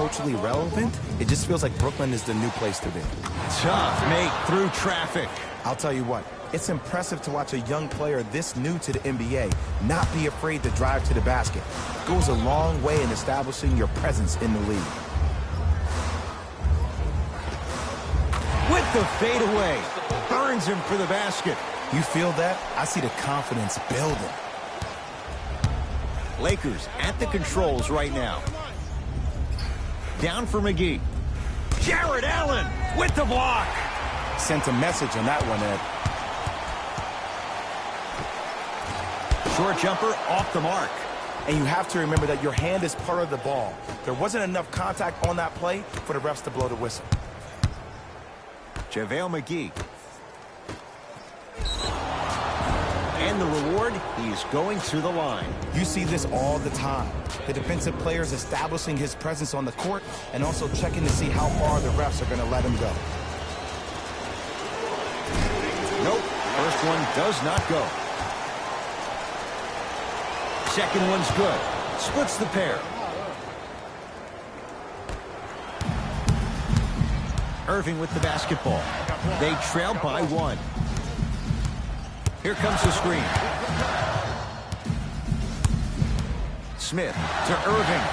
culturally relevant, it just feels like Brooklyn is the new place to be. Tough make through traffic. I'll tell you what, it's impressive to watch a young player this new to the NBA not be afraid to drive to the basket. It goes a long way in establishing your presence in the league. With the fadeaway, burns him for the basket. You feel that? I see the confidence building. Lakers at the controls right now. Down for McGee. Jared Allen with the block. Sent a message on that one, Ed. Short jumper off the mark. And you have to remember that your hand is part of the ball. There wasn't enough contact on that play for the refs to blow the whistle. JaVale McGee. And the reward, he's going to the line. You see this all the time. The defensive players establishing his presence on the court and also checking to see how far the refs are going to let him go. Nope, first one does not go. Second one's good. Splits the pair. Irving with the basketball. They trail by one. Here comes the screen. Smith to Irving.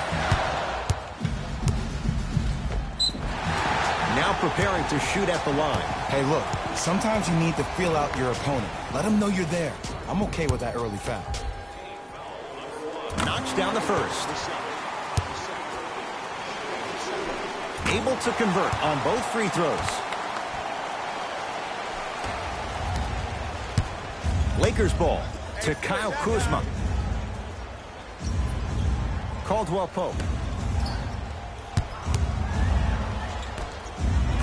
Now preparing to shoot at the line. Hey, look, sometimes you need to feel out your opponent. Let them know you're there. I'm okay with that early foul. Knocks down the first. Able to convert on both free throws. Lakers ball to Kyle Kuzma. Caldwell Pope.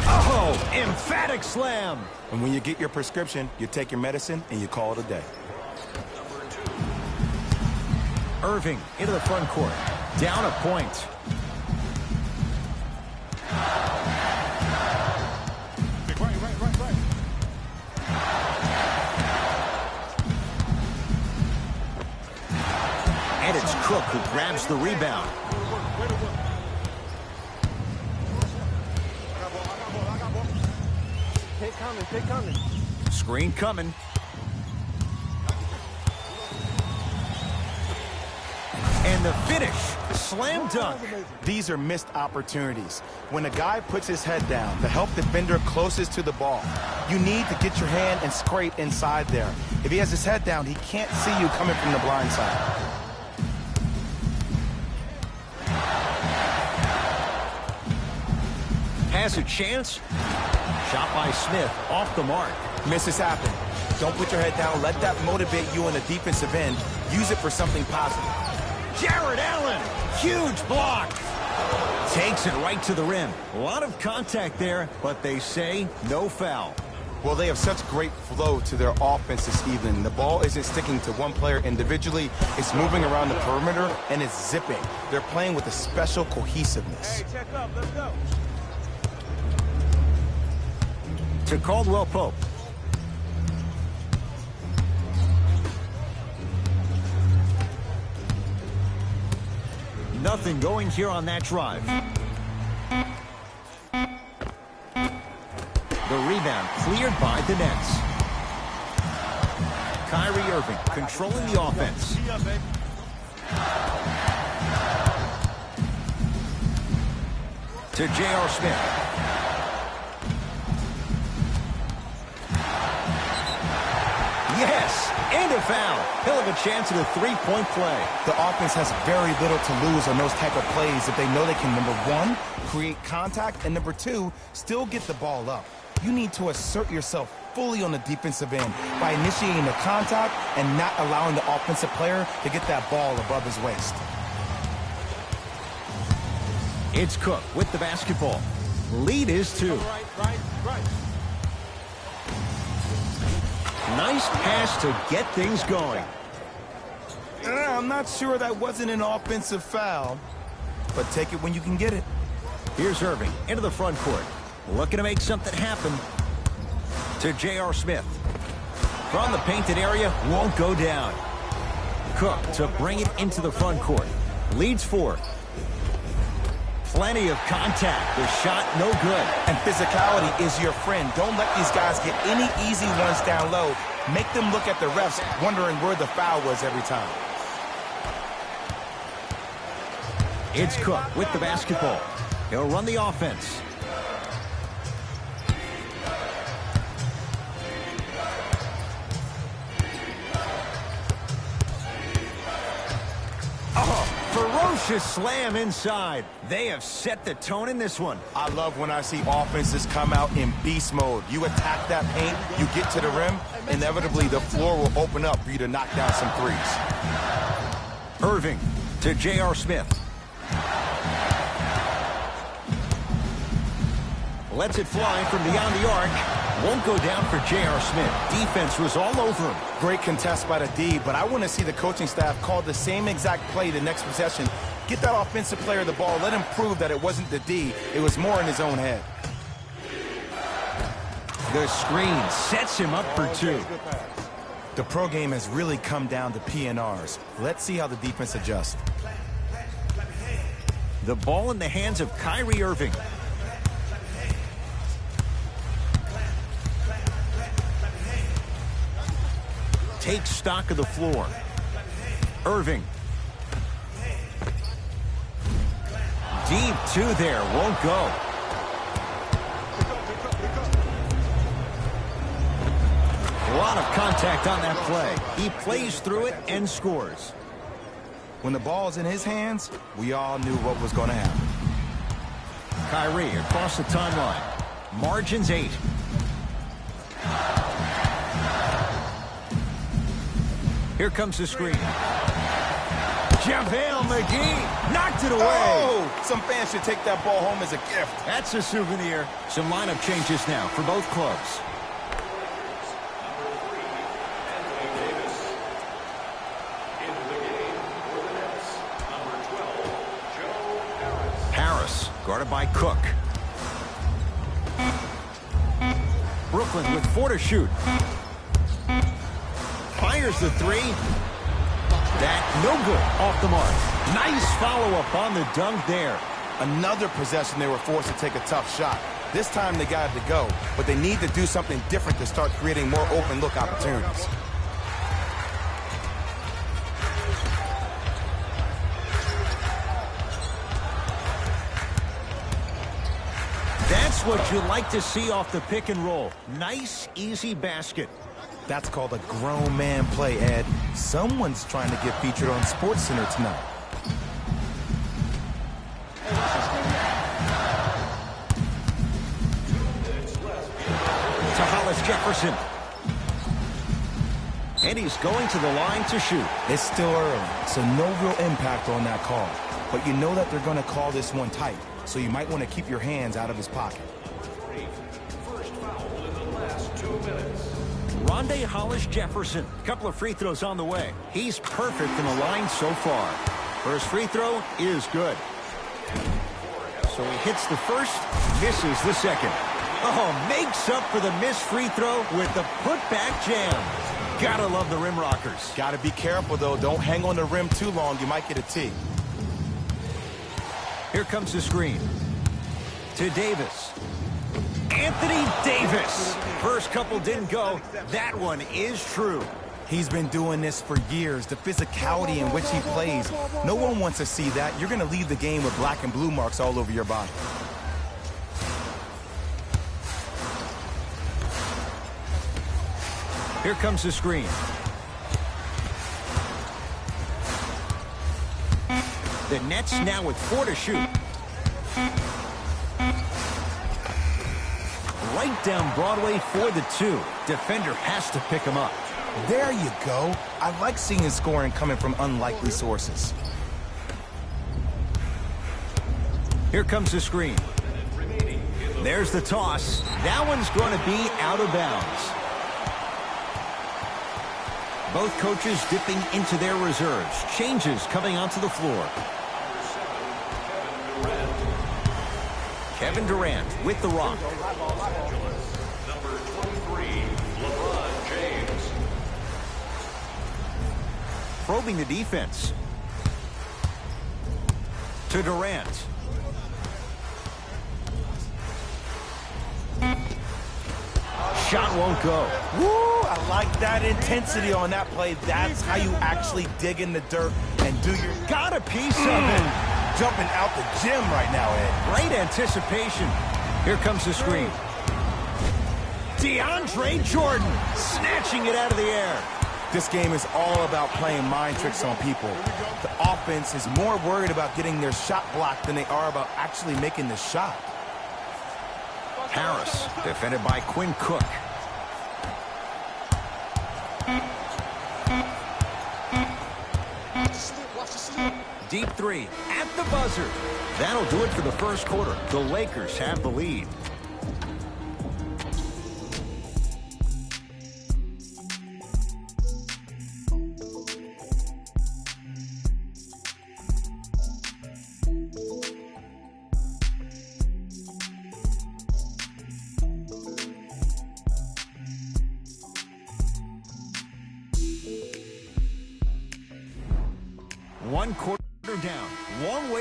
Oh, emphatic slam. And when you get your prescription, you take your medicine and you call it a day. Irving into the front court. Down a point. And it's Cook who grabs the rebound. Take coming. Screen coming. And the finish. Slam dunk. These are missed opportunities. When a guy puts his head down, the help defender closest to the ball, you need to get your hand and scrape inside there. If he has his head down, he can't see you coming from the blind side. Has a chance. Shot by Smith off the mark. Misses happen. Don't put your head down. Let that motivate you on the defensive end. Use it for something positive. Jared Allen, huge block. Takes it right to the rim. A lot of contact there, but they say no foul. Well, they have such great flow to their offense this evening. The ball isn't sticking to one player individually. It's moving around the perimeter, and it's zipping. They're playing with a special cohesiveness. Hey, check up. Let's go. To Caldwell Pope. Nothing going here on that drive. The rebound cleared by the Nets. Kyrie Irving controlling the offense. To J.R. Smith. Yes, and a foul. He'll have a chance at a three-point play. The offense has very little to lose on those type of plays if they know they can, number one, create contact, and number two, still get the ball up. You need to assert yourself fully on the defensive end by initiating the contact and not allowing the offensive player to get that ball above his waist. It's Cook with the basketball. Lead is two. Right. Nice pass to get things going. I'm not sure that wasn't an offensive foul, but take it when you can get it. Here's Irving into the front court. Looking to make something happen. To J.R. Smith. From the painted area, won't go down. Cook to bring it into the front court. Leads 4. Plenty of contact. The shot no good. And physicality is your friend. Don't let these guys get any easy ones down low. Make them look at the refs, wondering where the foul was every time. It's Cook with the basketball. He'll run the offense. Ferocious slam inside. They have set the tone in this one. I love when I see offenses come out in beast mode. You attack that paint, you get to the rim, inevitably the floor will open up for you to knock down some threes. Irving to J.R. Smith. Lets it fly from beyond the arc. Won't go down for J.R. Smith. Defense was all over him. Great contest by the D, but I want to see the coaching staff call the same exact play the next possession. Get that offensive player the ball. Let him prove that it wasn't the D. It was more in his own head. The screen sets him up for two. The pro game has really come down to PNRs. Let's see how the defense adjusts. The ball in the hands of Kyrie Irving. Takes stock of the floor. Irving. Deep two there. Won't go. A lot of contact on that play. He plays through it and scores. When the ball's in his hands, we all knew what was going to happen. Kyrie across the timeline. Margins 8. Here comes the screen. JaVale McGee knocked it away. Oh, some fans should take that ball home as a gift. That's a souvenir. Some lineup changes now for both clubs. Harris guarded by Cook. Brooklyn with 4 to shoot. Fires the three. That no good. Off the mark. Nice follow-up on the dunk there. Another possession they were forced to take a tough shot. This time they got it to go, but they need to do something different to start creating more open look opportunities. That's what you like to see off the pick and roll. Nice, easy basket. That's called a grown man play, Ed. Someone's trying to get featured on SportsCenter tonight. To Hollis Jefferson. And he's going to the line to shoot. It's still early, so no real impact on that call. But you know that they're going to call this one tight, so you might want to keep your hands out of his pocket. First foul in the last 2 minutes. Rondé Hollis Jefferson. Couple of free throws on the way. He's perfect in the line so far. First free throw is good. So he hits the first, misses the second. Oh, makes up for the missed free throw with the putback jam. Gotta love the rim rockers. Gotta be careful, though. Don't hang on the rim too long. You might get a tee. Here comes the screen. To Davis. Anthony Davis. First couple didn't go. That one is true. He's been doing this for years. The physicality in which he plays. No one wants to see that. You're going to leave the game with black and blue marks all over your body. Here comes the screen. The Nets now with 4 to shoot. Right down Broadway for the 2. Defender has to pick him up. There you go. I like seeing scoring coming from unlikely sources. Here comes the screen. There's the toss. That one's going to be out of bounds. Both coaches dipping into their reserves. Changes coming onto the floor. Kevin Durant with the rock. Number 23, LeBron James. Probing the defense. To Durant. shot won't go. Woo! I like that intensity on that play. That's how you actually dig in the dirt and do your... Got a piece of it. Jumping out the gym right now, Ed. Great anticipation. Here comes the screen. DeAndre Jordan snatching it out of the air. This game is all about playing mind tricks on people. The offense is more worried about getting their shot blocked than they are about actually making the shot. Harris, defended by Quinn Cook. Deep three at the buzzer. That'll do it for the first quarter. The Lakers have the lead. One quarter down. Long way.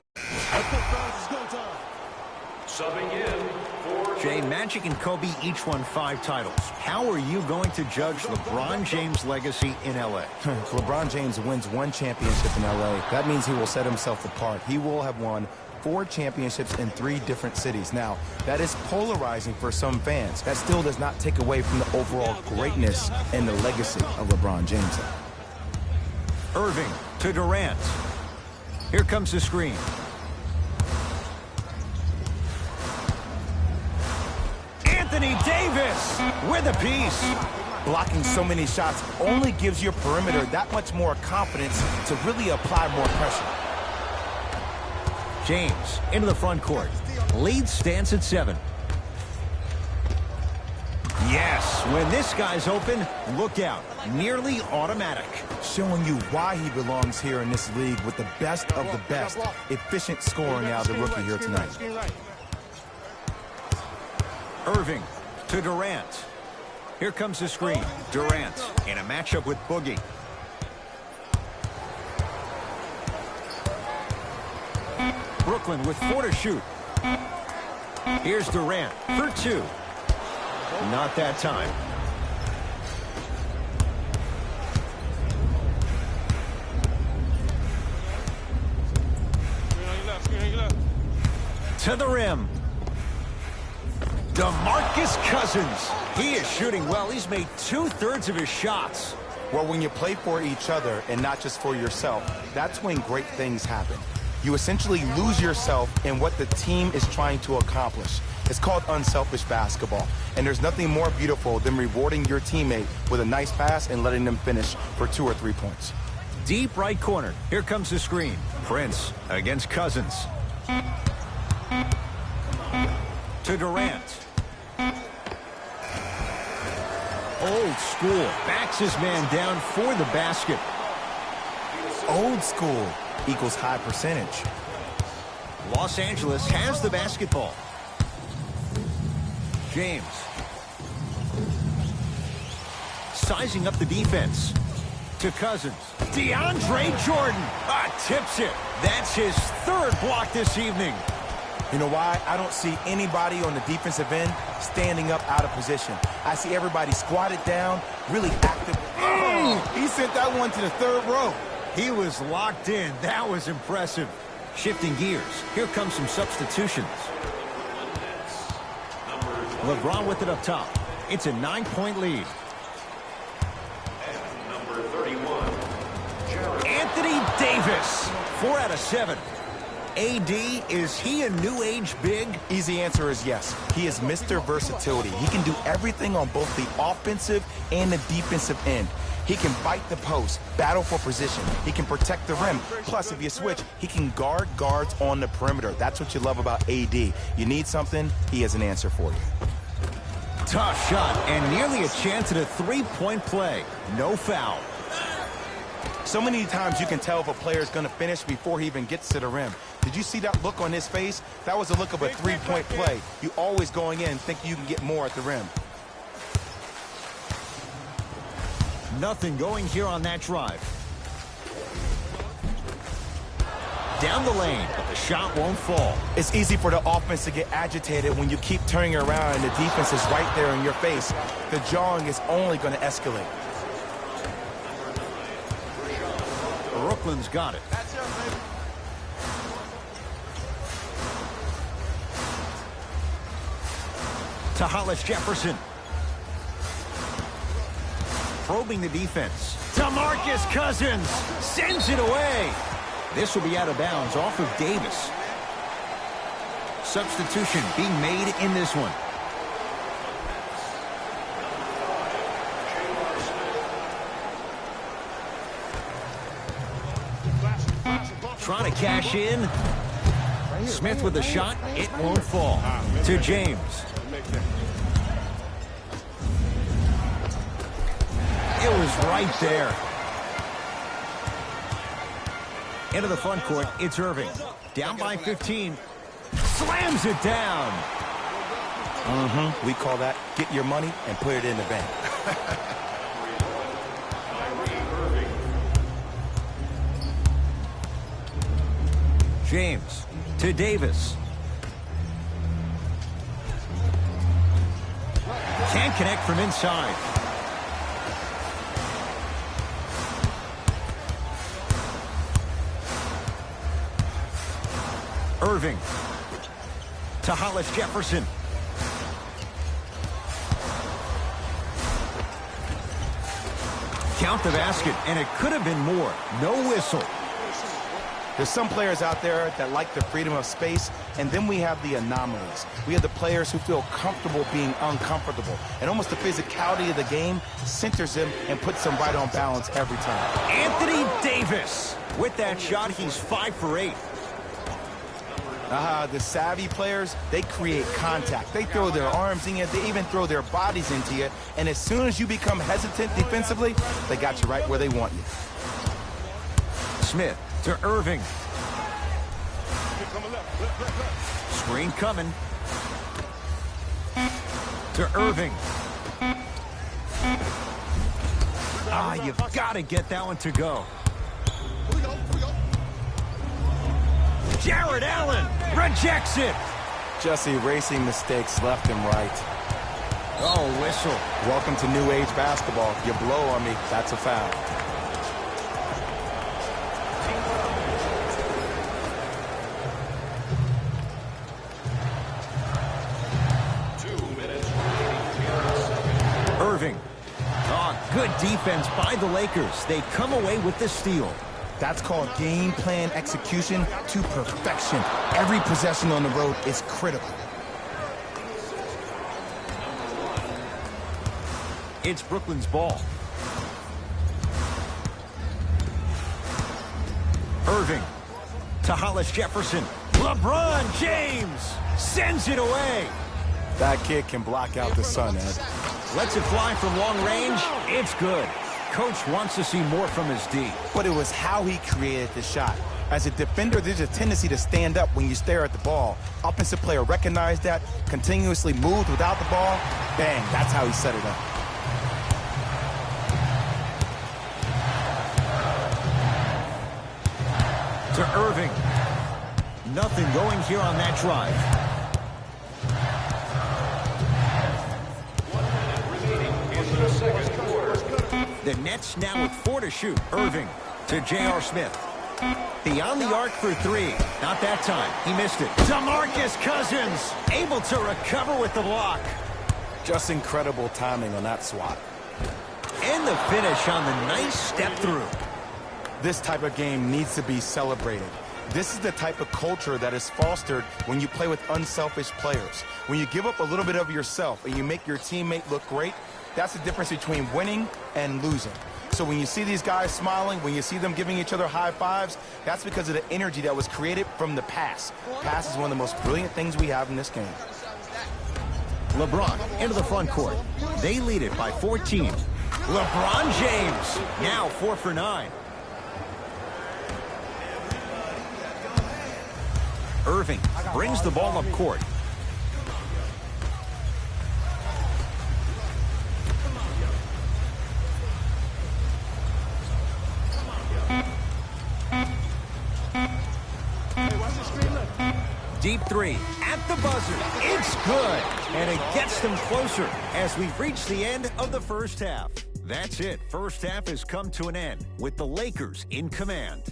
Subbing in for Jay, Magic and Kobe each won 5 titles. How are you going to judge LeBron James' legacy in L.A.? If LeBron James wins 1 championship in L.A., that means he will set himself apart. He will have won 4 championships in 3 different cities. Now, that is polarizing for some fans. That still does not take away from the overall greatness and the legacy of LeBron James. Irving to Durant. Here comes the screen. Anthony Davis with a piece. Blocking so many shots only gives your perimeter that much more confidence to really apply more pressure. James into the front court. Lead stands at 7. Yes, when this guy's open, look out. Nearly automatic. Showing you why he belongs here in this league with the best of the best. Efficient scoring out of the rookie here tonight. Irving to Durant. Here comes the screen. Durant in a matchup with Boogie. Brooklyn with 4 to shoot. Here's Durant for 2. Not that time. To the rim. DeMarcus Cousins. He is shooting well. He's made 2/3 of his shots. Well, when you play for each other and not just for yourself, that's when great things happen. You essentially lose yourself in what the team is trying to accomplish. It's called unselfish basketball. And there's nothing more beautiful than rewarding your teammate with a nice pass and letting them finish for 2 or 3 points. Deep right corner. Here comes the screen. Prince against Cousins. To Durant. Old school. Backs his man down for the basket. Old school equals high percentage. Los Angeles has the basketball. James. Sizing up the defense. To Cousins. DeAndre Jordan. Tips it. That's his 3rd block this evening. You know why? I don't see anybody on the defensive end standing up out of position. I see everybody squatted down, really active. He sent that one to the 3rd row. He was locked in. That was impressive. Shifting gears. Here comes some substitutions. LeBron with it up top. It's a 9-point lead. number 31. Anthony Davis. 4 out of 7. AD, is he a new age big? Easy answer is yes. He is Mr. Versatility. He can do everything on both the offensive and the defensive end. He can fight the post, battle for position. He can protect the rim. Plus, if you switch, he can guard guards on the perimeter. That's what you love about AD. You need something, he has an answer for you. Tough shot and nearly a chance at a 3-point play. No foul. So many times you can tell if a player is going to finish before he even gets to the rim. Did you see that look on his face? That was a look of a 3-point play. You always going in thinking you can get more at the rim. Nothing going here on that drive. Down the lane, but the shot won't fall. It's easy for the offense to get agitated when you keep turning around and the defense is right there in your face. The jawing is only going to escalate. Brooklyn's got it. To Hollis Jefferson. Probing the defense. To Marcus Cousins. Sends it away. This will be out of bounds off of Davis. Substitution being made in this one. Trying to cash in. Smith with a shot. It won't fall. To James. It was right there. Into the front court, it's Irving. Down by 15. Slams it down. We call that get your money and put it in the bank. James to Davis. Can't connect from inside. Irving to Hollis Jefferson. Count the basket, and it could have been more. No whistle. There's some players out there that like the freedom of space, and then we have the anomalies. We have the players who feel comfortable being uncomfortable, and almost the physicality of the game centers them and puts them right on balance every time. Anthony Davis. With that shot, he's 5 for 8. The savvy players, they create contact. They throw their arms in you. They even throw their bodies into you. And as soon as you become hesitant defensively, they got you right where they want you. Smith to Irving. Screen coming. To Irving. You've got to get that one to go. Jared Allen rejects it. Just erasing mistakes left and right. Oh, whistle. Welcome to new age basketball. You blow on me, that's a foul. Irving. Good defense by the Lakers. They come away with the steal. That's called game plan execution to perfection. Every possession on the road is critical. It's Brooklyn's ball. Irving to Hollis Jefferson. LeBron James sends it away. That kid can block out the sun, Ed. Lets it fly from long range. It's good. Coach wants to see more from his D. But it was how he created the shot. As a defender, there's a tendency to stand up when you stare at the ball. Offensive player recognized that, continuously moved without the ball. Bang, that's how he set it up. To Irving. Nothing going here on that drive. The Nets now with 4 to shoot. Irving to J.R. Smith. Beyond the arc for 3. Not that time. He missed it. DeMarcus Cousins able to recover with the block. Just incredible timing on that swat. And the finish on the nice step through. This type of game needs to be celebrated. This is the type of culture that is fostered when you play with unselfish players. When you give up a little bit of yourself and you make your teammate look great, that's the difference between winning and losing. So when you see these guys smiling, when you see them giving each other high fives, that's because of the energy that was created from the pass. Pass is one of the most brilliant things we have in this game. LeBron into the front court. They lead it by 14. LeBron James now 4 for 9. Irving brings the ball up court. Deep three at the buzzer. It's good. And it gets them closer as we've reached the end of the first half. That's it. First half has come to an end with the Lakers in command.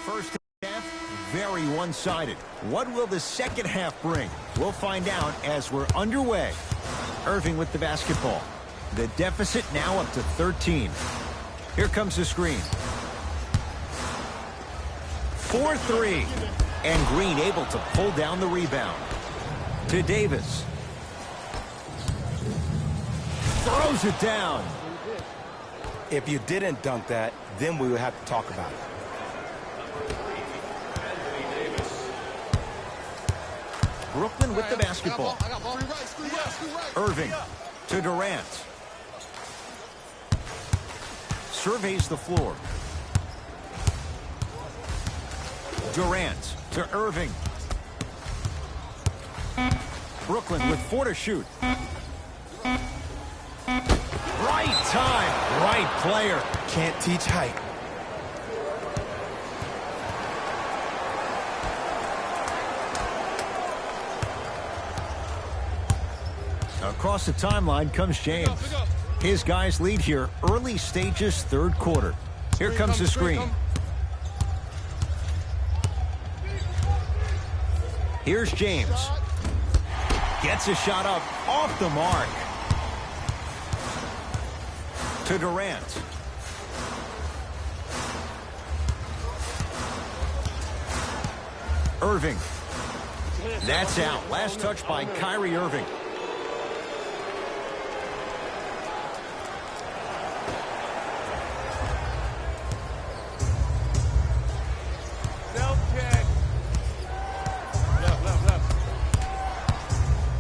First half, very one-sided. What will the second half bring? We'll find out as we're underway. Irving with the basketball. The deficit now up to 13. Here comes the screen. 4-3. And Green able to pull down the rebound. To Davis. Throws it down. If you didn't dunk that, then we would have to talk about it. Brooklyn with the basketball. Irving to Durant. Surveys the floor. Durant to Irving. Brooklyn with 4 to shoot. Right time, right player. Can't teach height. Across the timeline comes James. His guys lead here early stages, third quarter. Here comes the screen. Here's James. Gets a shot up off the mark. To Durant. Irving. That's out. Last touch by Kyrie Irving.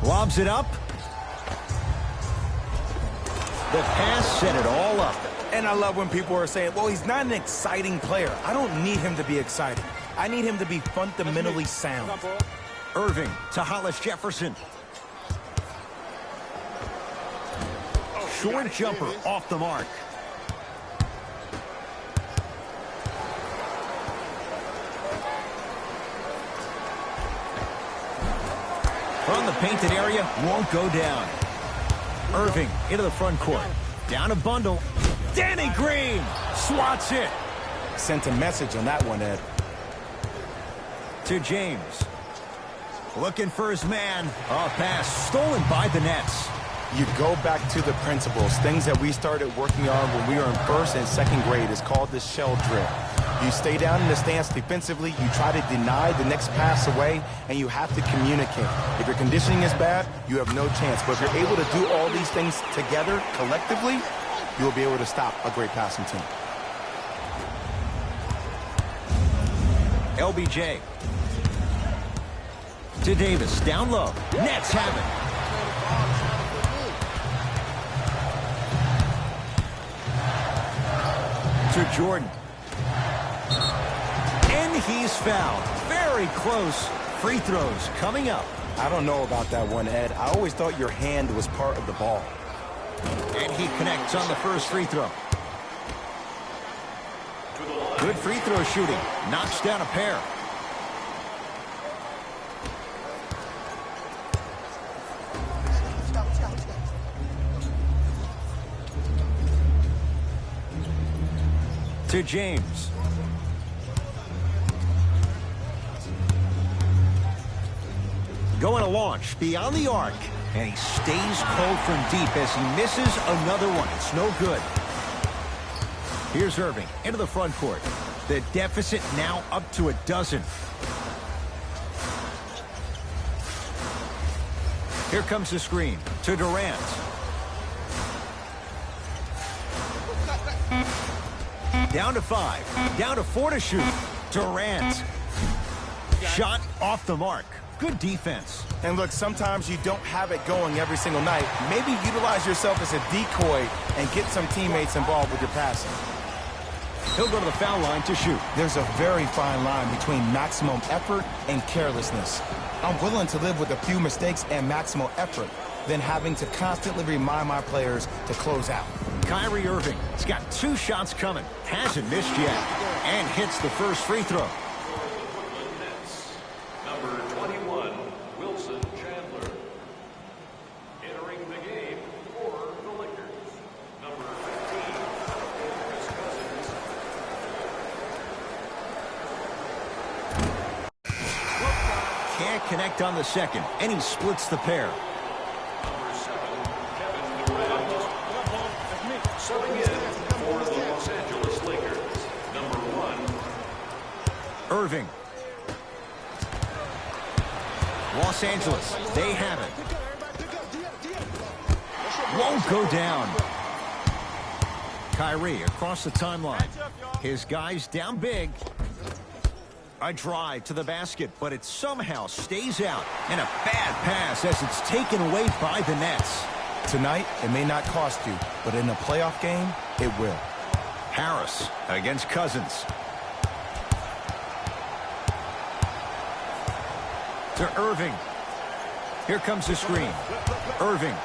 Lobs it up. The pass set it all up. And I love when people are saying, well, he's not an exciting player. I don't need him to be exciting. I need him to be fundamentally sound. Irving to Hollis Jefferson. Short jumper off the mark. From the painted area, won't go down. Irving into the front court. Down a bundle. Danny Green swats it. Sent a message on that one, Ed. To James. Looking for his man. A pass stolen by the Nets. You go back to the principles, things that we started working on when we were in first and second grade. It's called the shell drill. You stay down in the stance defensively, you try to deny the next pass away, and you have to communicate. If your conditioning is bad, you have no chance. But if you're able to do all these things together, collectively, you will be able to stop a great passing team. LBJ. To Davis, down low. Nets have it. To Jordan. And he's fouled. Very close. Free throws coming up. I don't know about that one, Ed. I always thought your hand was part of the ball. And he connects on the first free throw. Good free throw shooting. Knocks down a pair. To James. Going to launch beyond the arc. And he stays cold from deep as he misses another one. It's no good. Here's Irving into the front court. The deficit now up to a dozen. Here comes the screen to Durant. Down to 5. Down to 4 to shoot. Durant. Shot off the mark. Good defense. And look, sometimes you don't have it going every single night. Maybe utilize yourself as a decoy and get some teammates involved with your passing. He'll go to the foul line to shoot. There's a very fine line between maximum effort and carelessness. I'm willing to live with a few mistakes and maximal effort than having to constantly remind my players to close out. Kyrie Irving has got 2 shots coming. Hasn't missed yet. And hits the first free throw. Number 21, Wilson Chandler. Entering the game for the Lakers. Number 15, Chris Cousins. Can't connect on the second, and he splits the pair. Number 7, Kevin Durant. Subbing in for the Los Angeles Lakers. Number 1, Irving. Los Angeles, they have it. Won't go down. Kyrie across the timeline. His guys down big. A drive to the basket, but it somehow stays out. And a bad pass as it's taken away by the Nets. Tonight, it may not cost you, but in a playoff game, it will. Harris against Cousins. To Irving. Here comes the screen. Irving.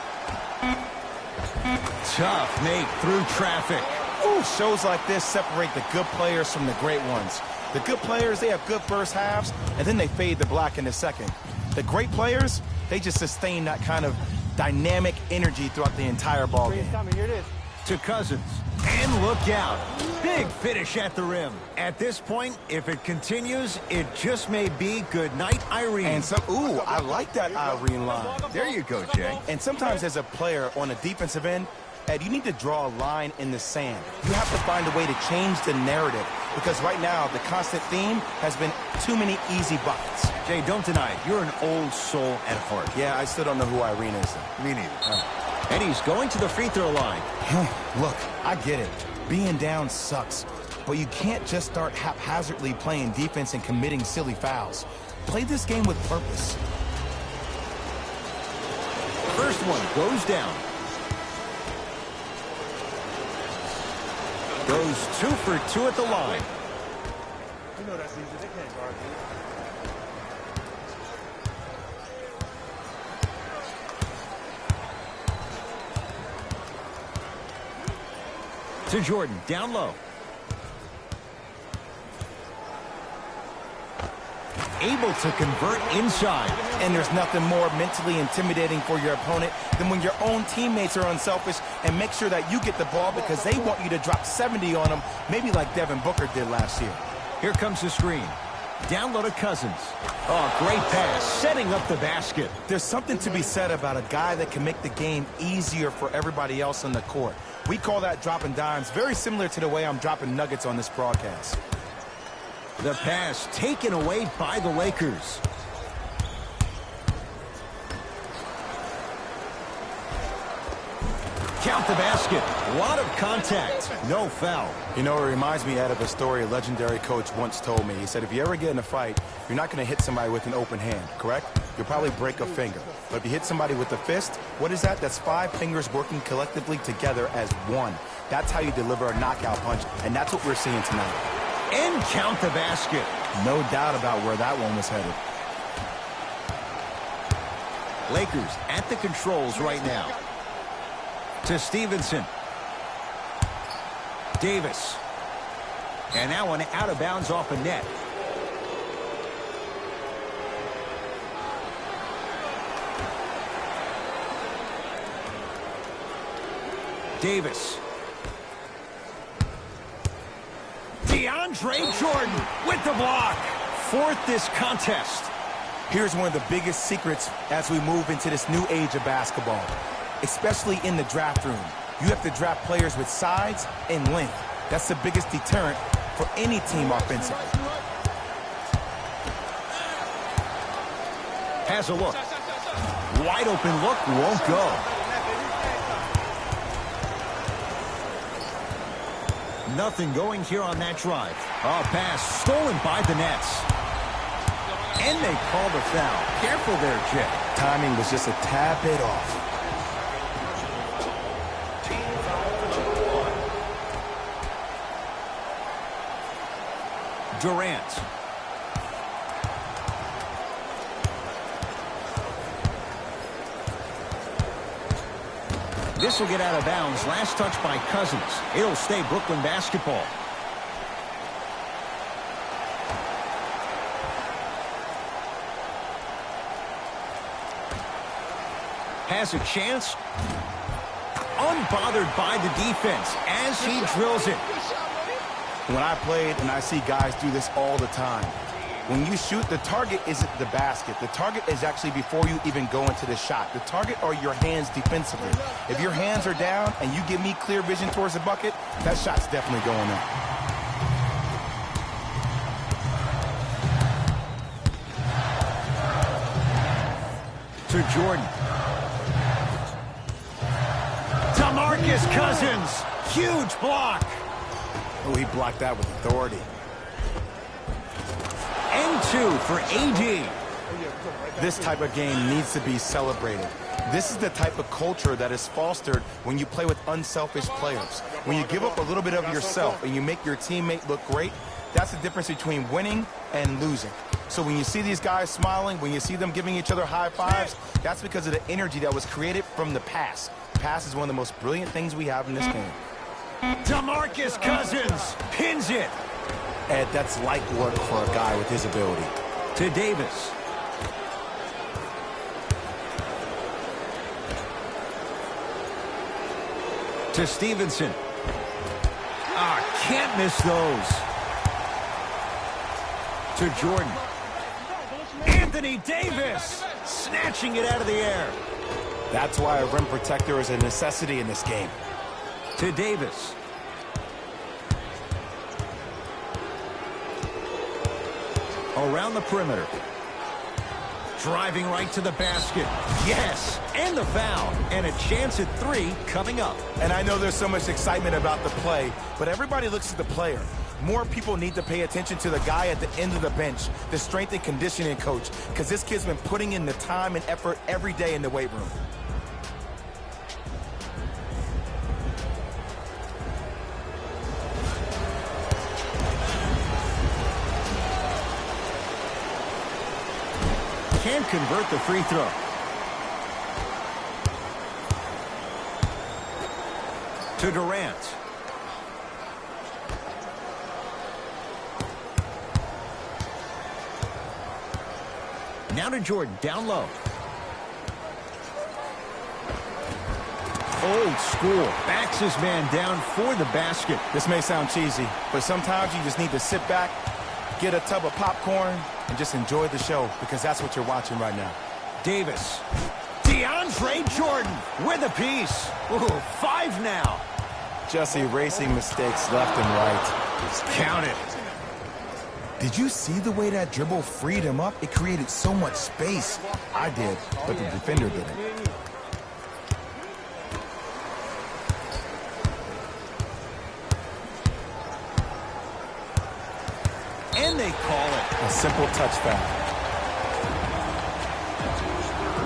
Tough make through traffic. Ooh, shows like this separate the good players from the great ones. The good players, they have good first halves, and then they fade to black in the second. The great players, they just sustain that kind of dynamic energy throughout the entire ball game. Here it is. To Cousins. And look out. Big finish at the rim. At this point, if it continues, it just may be good night, Irene. And some, ooh, I like that Irene line. There you go, Jay. And sometimes as a player on a defensive end, Ed, you need to draw a line in the sand. You have to find a way to change the narrative because right now the constant theme has been too many easy buckets. Jay, don't deny it. You're an old soul at heart. Yeah, I still don't know who Irene is. Me neither. And he's going to the free throw line. Look, I get it. Being down sucks, but you can't just start haphazardly playing defense and committing silly fouls. Play this game with purpose. First one goes down. Goes 2 for 2 at the line. You know that's easy. They can't guard you. To Jordan, down low. Able to convert inside. And there's nothing more mentally intimidating for your opponent than when your own teammates are unselfish and make sure that you get the ball because they want you to drop 70 on them, maybe like Devin Booker did last year. Here comes the screen. Down low to Cousins. Oh, great pass, setting up the basket. There's something to be said about a guy that can make the game easier for everybody else on the court. We call that dropping dimes, very similar to the way I'm dropping nuggets on this broadcast. The pass taken away by the Lakers. Count the basket. A lot of contact. No foul. You know, it reminds me, Ed, of a story a legendary coach once told me. He said, if you ever get in a fight, you're not going to hit somebody with an open hand, correct? You'll probably break a finger. But if you hit somebody with a fist, what is that? That's 5 fingers working collectively together as one. That's how you deliver a knockout punch, and that's what we're seeing tonight. And count the basket. No doubt about where that one was headed. Lakers at the controls right now. To Stevenson. Davis. And that one out of bounds off a net. Davis. DeAndre Jordan with the block. 4th this contest. Here's one of the biggest secrets as we move into this new age of basketball, especially in the draft room. You have to draft players with size and length. That's the biggest deterrent for any team offensively. Has a look. Wide open look, won't go. Nothing going here on that drive. A pass stolen by the Nets. And they call the foul. Careful there, Jay. Timing was just a tad bit off. Durant. This will get out of bounds. Last touch by Cousins. It'll stay Brooklyn basketball. Has a chance. Unbothered by the defense as he drills it. When I played, and I see guys do this all the time, when you shoot, the target isn't the basket. The target is actually before you even go into the shot. The target are your hands defensively. If your hands are down and you give me clear vision towards the bucket, that shot's definitely going in. To Jordan. DeMarcus Cousins. Huge block. Oh, he blocked that with authority. And 2 for AD. This type of game needs to be celebrated. This is the type of culture that is fostered when you play with unselfish players. When you give up a little bit of yourself and you make your teammate look great, that's the difference between winning and losing. So when you see these guys smiling, when you see them giving each other high fives, that's because of the energy that was created from the pass. Pass is one of the most brilliant things we have in this game. DeMarcus Cousins pins it. Ed, that's light work for a guy with his ability. To Davis. To Stevenson. Can't miss those. To Jordan. Anthony Davis snatching it out of the air. That's why a rim protector is a necessity in this game. To Davis. Around the perimeter. Driving right to the basket. Yes, and the foul. And a chance at 3 coming up. And I know there's so much excitement about the play, but everybody looks at the player. More people need to pay attention to the guy at the end of the bench, the strength and conditioning coach, because this kid's been putting in the time and effort every day in the weight room. Can't convert the free throw. To Durant. Now to Jordan, down low. Old school. Backs his man down for the basket. This may sound cheesy, but sometimes you just need to sit back, get a tub of popcorn, and just enjoy the show, because that's what you're watching right now. Davis. DeAndre Jordan with a piece. Ooh, 5 now. Just erasing mistakes left and right. Just count it. Did you see the way that dribble freed him up? It created so much space. I did, but the defender didn't. And they call it. A simple touchdown.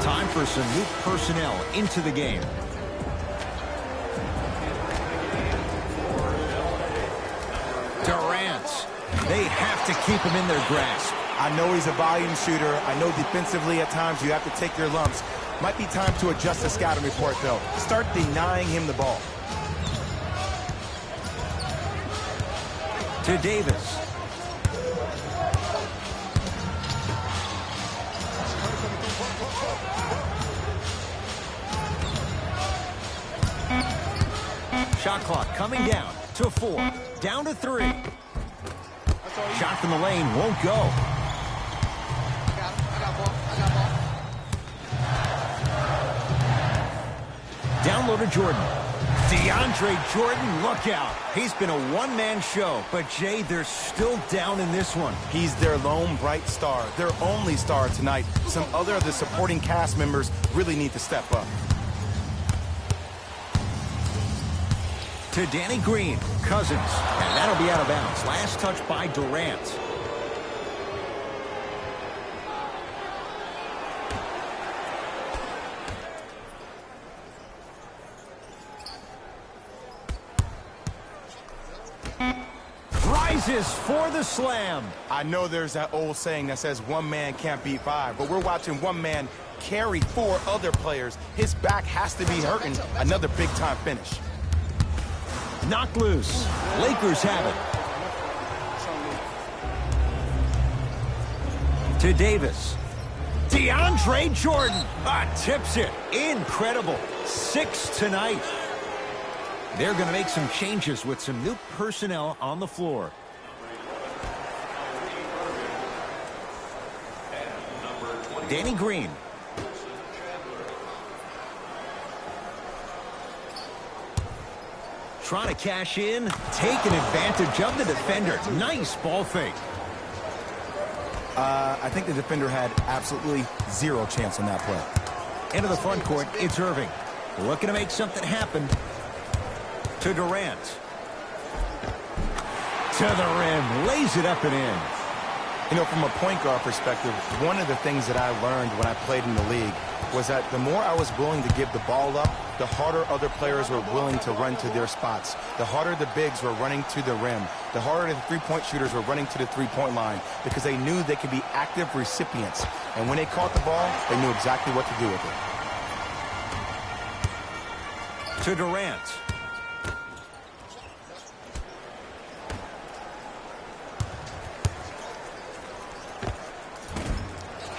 Time for some new personnel into the game. Durant. They have to keep him in their grasp. I know he's a volume shooter. I know defensively at times you have to take your lumps. Might be time to adjust the scouting report, though. Start denying him the ball. To Davis. Shot clock coming down to 4. Down to 3. Shot from the lane won't go. Down low to Jordan. DeAndre Jordan, look out. He's been a one-man show, but Jay, they're still down in this one. He's their lone bright star, their only star tonight. Some other of the supporting cast members really need to step up. To Danny Green. Cousins. And that'll be out of bounds. Last touch by Durant. rises for the slam. I know there's that old saying that says one man can't beat five, but we're watching one man carry four other players. His back has to be hurting. Another big-time finish. Knocked loose. Lakers have it. To Davis. DeAndre Jordan tips it. Incredible. 6 tonight. They're going to make some changes with some new personnel on the floor. Danny Green. Trying to cash in, taking advantage of the defender. Nice ball fake. I think the defender had absolutely zero chance on that play. Into the front court, it's Irving. Looking to make something happen. To Durant. To the rim. Lays it up and in. You know, from a point guard perspective, one of the things that I learned when I played in the league was that the more I was willing to give the ball up, the harder other players were willing to run to their spots. The harder the bigs were running to the rim. The harder the three-point shooters were running to the three-point line because they knew they could be active recipients. And when they caught the ball, they knew exactly what to do with it. To Durant.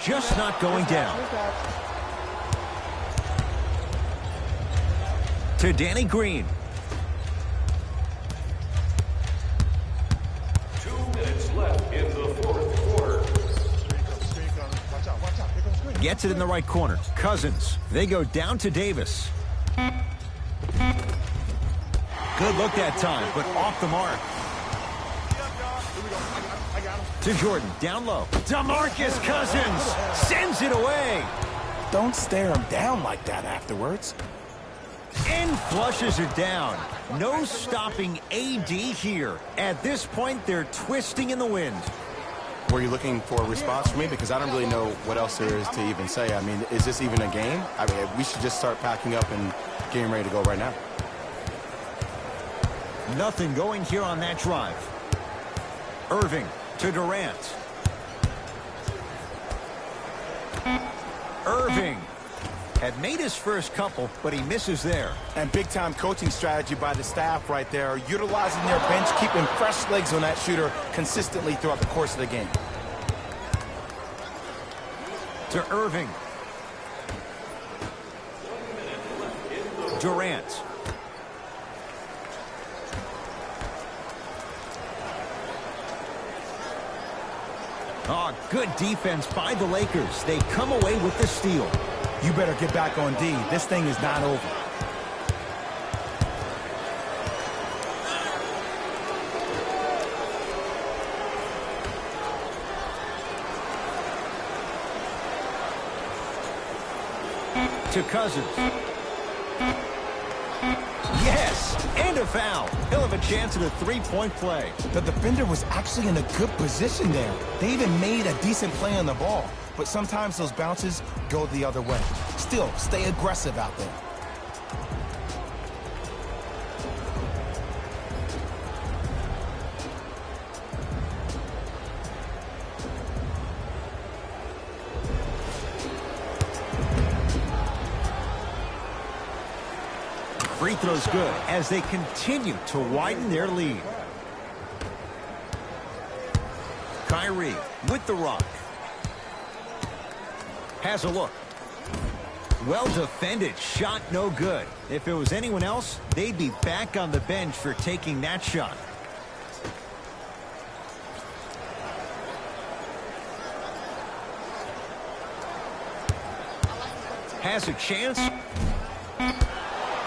Just not going down. To Danny Green. 2 minutes left in the fourth quarter. Watch out, watch out. Here comes screen. Gets it in the right corner. Cousins. They go down to Davis. Good look that time, but off the mark. To Jordan, down low. DeMarcus Cousins sends it away. Don't stare him down like that afterwards. And flushes it down. No stopping AD here. At this point, they're twisting in the wind. Were you looking for a response from me? Because I don't really know what else there is to even say. I mean, is this even a game? I mean, we should just start packing up and getting ready to go right now. Nothing going here on that drive. Irving to Durant. Irving had made his first couple, but he misses there. And big-time coaching strategy by the staff right there, utilizing their bench, keeping fresh legs on that shooter consistently throughout the course of the game. To Irving. Durant. Oh, good defense by the Lakers. They come away with the steal. You better get back on D. This thing is not over. To Cousins. Yes, and a foul. He'll have a chance at a three-point play. The defender was actually in a good position there. They even made a decent play on the ball. But sometimes those bounces go the other way. Still, stay aggressive out there. Free throw's good as they continue to widen their lead. Kyrie with the rock. Has a look. Well defended. Shot no good. If it was anyone else, they'd be back on the bench for taking that shot. Has a chance.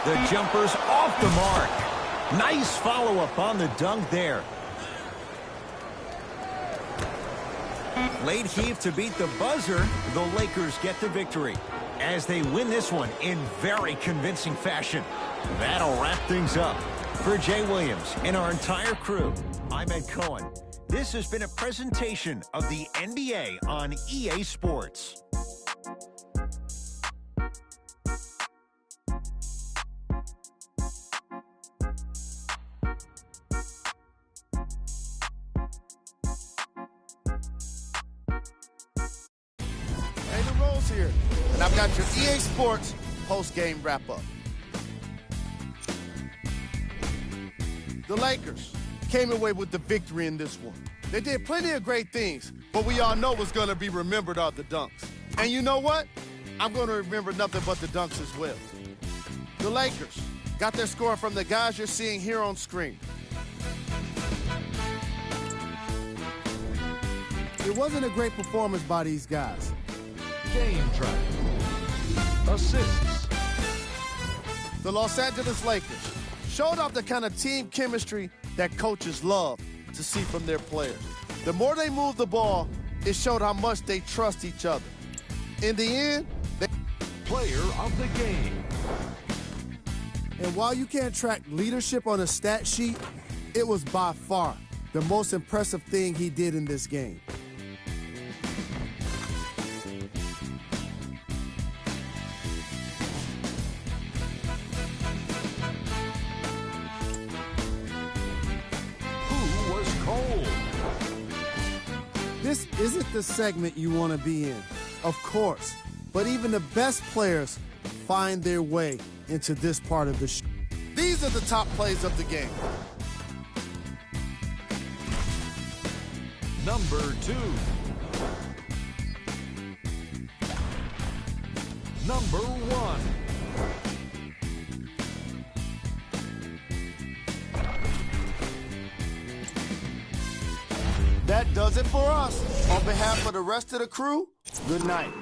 The jumper's off the mark. Nice follow-up on the dunk there. Late heave to beat the buzzer. The Lakers get the victory as they win this one in very convincing fashion. That'll wrap things up. For Jay Williams and our entire crew, I'm Ed Cohen. This has been a presentation of the NBA on EA Sports. Jones here, and I've got your EA Sports post-game wrap-up. The Lakers came away with the victory in this one. They did plenty of great things, but we all know what's going to be remembered are the dunks. And you know what? I'm going to remember nothing but the dunks as well. The Lakers got their score from the guys you're seeing here on screen. It wasn't a great performance by these guys. Game track. Assists. The Los Angeles Lakers showed off the kind of team chemistry that coaches love to see from their players. The more they moved the ball, it showed how much they trust each other. In the end, they... Player of the game. And while you can't track leadership on a stat sheet, it was by far the most impressive thing he did in this game. Who was cold? This isn't the segment you want to be in, of course, but even the best players find their way into this part of the show. These are the top plays of the game. Number 2. Number 1. That does it for us. On behalf of the rest of the crew, good night.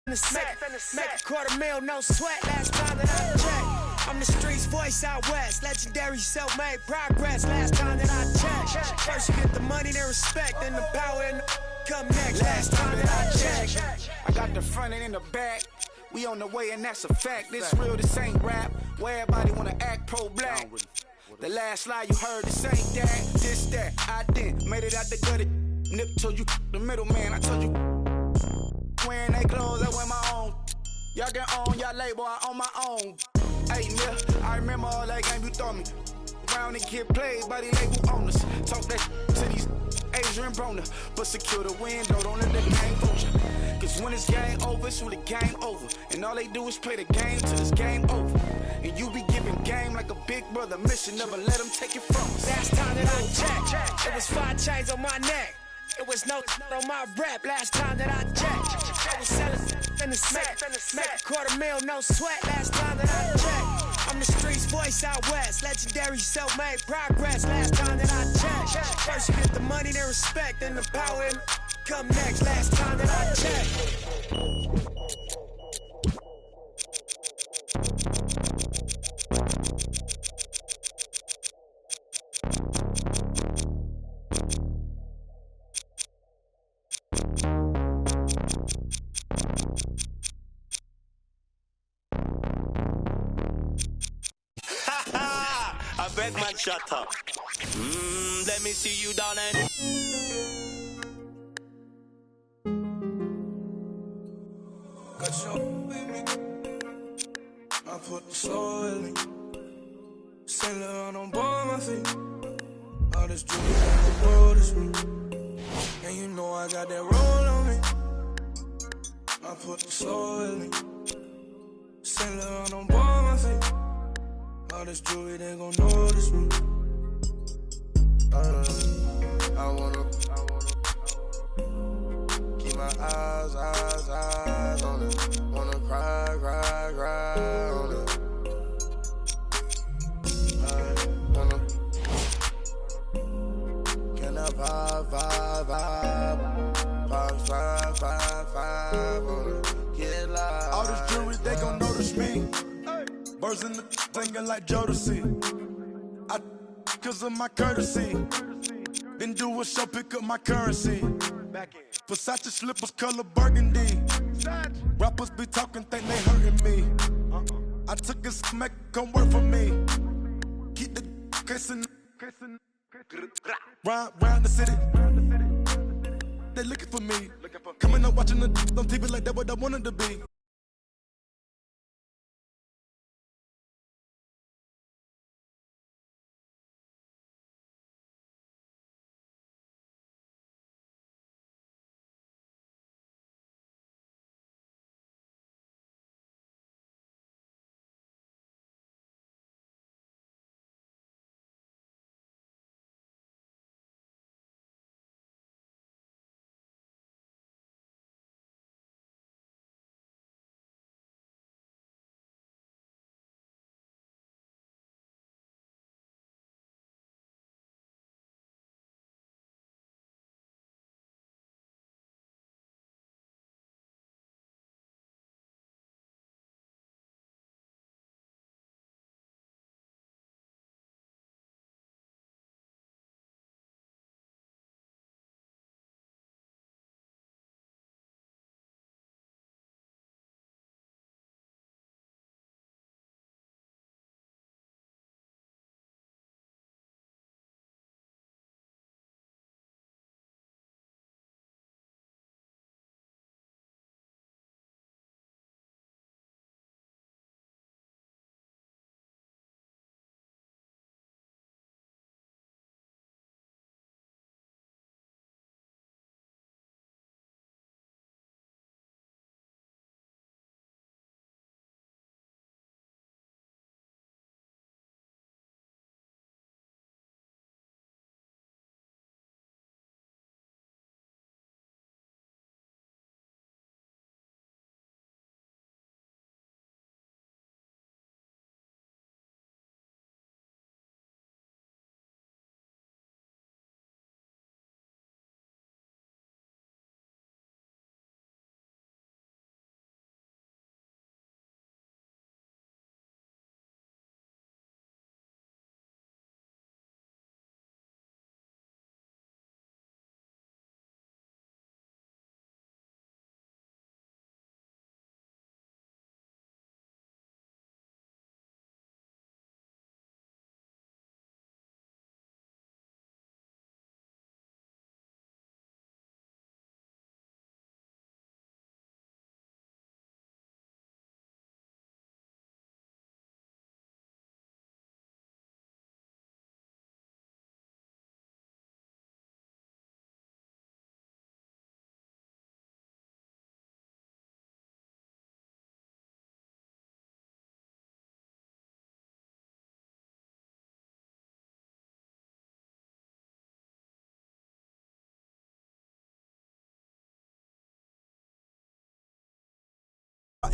in the sack. Make $250,000, no sweat. Last time that I checked. I'm the streets voice out west. Legendary self-made progress. Last time that I checked. First you get the money, then respect, then the power and the come next. Last time that I checked. I got the front and in the back. We on the way and that's a fact. This real, this ain't rap. Where everybody wanna act pro-black. The last lie you heard, this ain't that. This, that, I did. Made it out the gutter. Nip told you the middleman. I told you wearing they clothes, I wear my own. Y'all get on, y'all label, I own my own. Hey, yeah, I remember all that game you throw me. Round and get played by the label owners. Talk that to these Asian Brona. But secure the window, don't let the game fool you. Cause when it's game over, it's really game over. And all they do is play the game till it's game over. And you be giving game like a big brother mission. Never let them take it from us. Last time that I checked, it was 5 chains on my neck. It was no on my rap. Last time that I checked, I was selling in the sack. Make $250,000, no sweat. Last time that I checked, I'm the streets voice out west. Legendary self-made progress. Last time that I checked. First you get the money, then respect, then the power and come next. Last time that I checked. I beg man, shut up. Let me see you, darling. Got your baby. I put the soul in me. Saint Laurent on board my feet. All this jewelry on the road is me. And you know I got that roll on me. I put the soul in me. Saint Laurent on board my feet. All this jewelry, they gon' notice me. I wanna keep my eyes on it. Wanna cry on it. I wanna, can I vibe on it? Get live. All this jewelry, they gon' notice me. Birds in the singing like Jodeci. I cause of my courtesy. Then do a show, pick up my currency. Versace slippers, color burgundy. Rappers be talking, think they hurting me. I took a smack, come work for me. Keep the kissing. Round the city. They looking for me. Coming up watching the on TV like that what I wanted to be.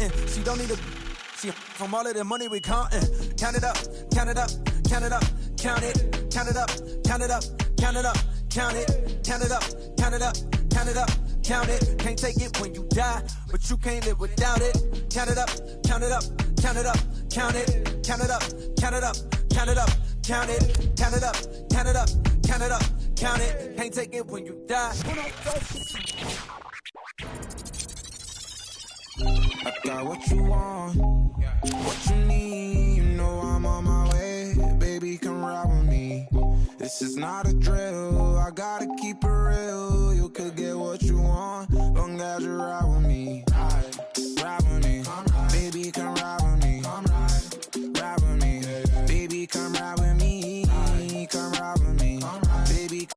frontin'. She don't need a. She from all of the money we countin'. Count it up, count it up, count it up, count it, count it up, count it up, count it up, count it, count it up, count it up, count it up, count it. Can't take it when you die, but you can't live without it. Count it up, count it up, count it up, count it, count it up, count it up, count it up, count it, count it up, count it up, count it up, count it. Can't take it when you die. I got what you want, what you need. You know I'm on my way, baby, come ride with me. This is not a drill, I gotta keep it real. You could get what you want, long as you ride with me. Ride with me, baby, come ride with me. Ride with me, baby, come ride with me. Come ride with me, baby.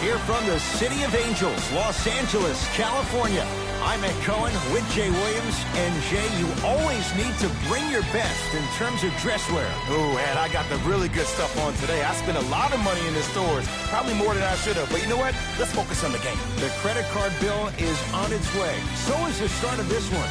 Here from the City of Angels, Los Angeles, California, I'm Ed Cohen with Jay Williams. And Jay, you always need to bring your best in terms of dress wear. Ooh, Ed, I got the really good stuff on today. I spent a lot of money in the stores, probably more than I should have. But you know what? Let's focus on the game. The credit card bill is on its way. So is the start of this one.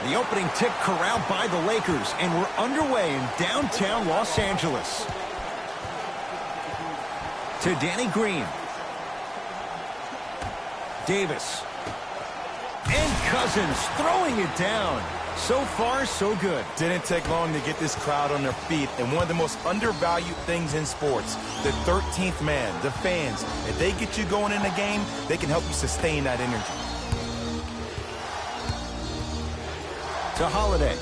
The opening tip corralled by the Lakers, and we're underway in downtown Los Angeles. To Danny Green. Davis. And Cousins throwing it down. So far, so good. Didn't take long to get this crowd on their feet, and one of the most undervalued things in sports, the 13th man, the fans. If they get you going in the game, they can help you sustain that energy. To Holiday.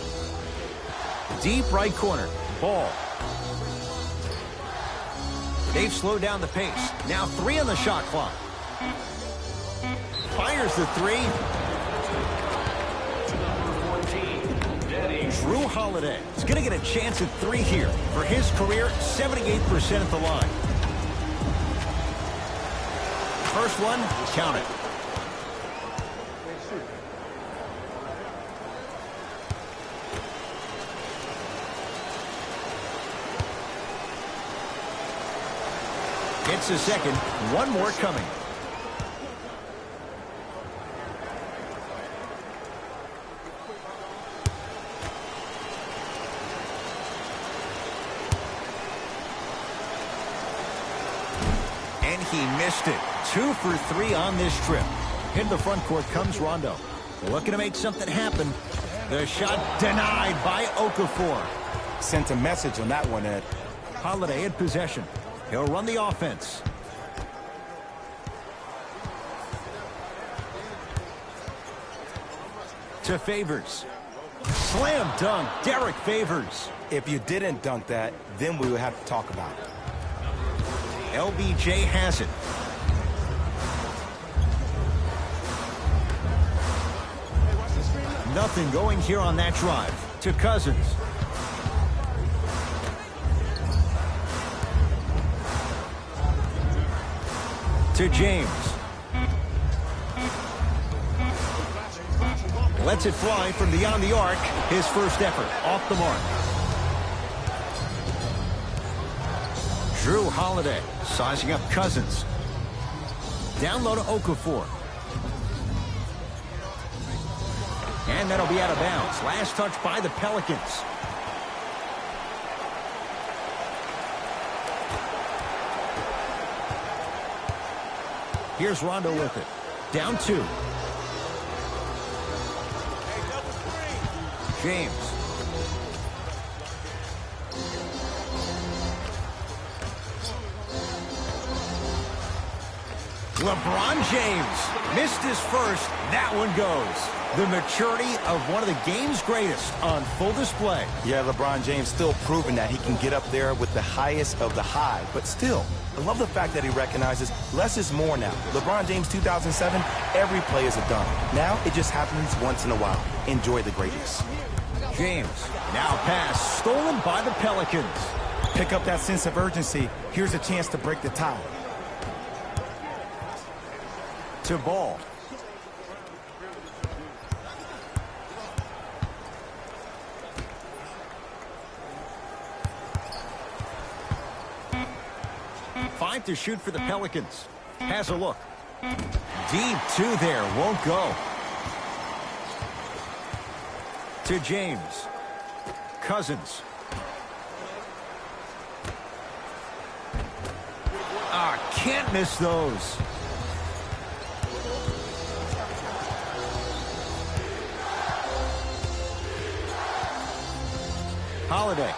Deep right corner. Ball. They've slowed down the pace. Now 3 on the shot clock. Fires the 3. Drew Holiday is going to get a chance at 3 here. For his career, 78% at the line. First one, count it. It's the second. One more coming. And he missed it. 2 for 3 on this trip. In the front court comes Rondo. Looking to make something happen. The shot denied by Okafor. Sent a message on that one, Ed. Holiday in possession. He'll run the offense. To Favors. Slam dunk, Derek Favors. If you didn't dunk that, then we would have to talk about it. LBJ has it. Nothing going here on that drive. To Cousins. To James. Lets it fly from beyond the arc. His first effort off the mark. Drew Holiday sizing up Cousins. Down low to Okafor. And that'll be out of bounds. Last touch by the Pelicans. Here's Rondo with it. Down 2. James. LeBron James missed his first. That one goes. The maturity of one of the game's greatest on full display. Yeah, LeBron James still proving that he can get up there with the highest of the high. But still, I love the fact that he recognizes less is more now. LeBron James 2007, every play is a dunk. Now it just happens once in a while. Enjoy the greatness. James, now pass stolen by the Pelicans. Pick up that sense of urgency. Here's a chance to break the tie. To Ball. Time to shoot for the Pelicans. Has a look. Deep two there. Won't go. To James. Cousins. Can't miss those. Holiday.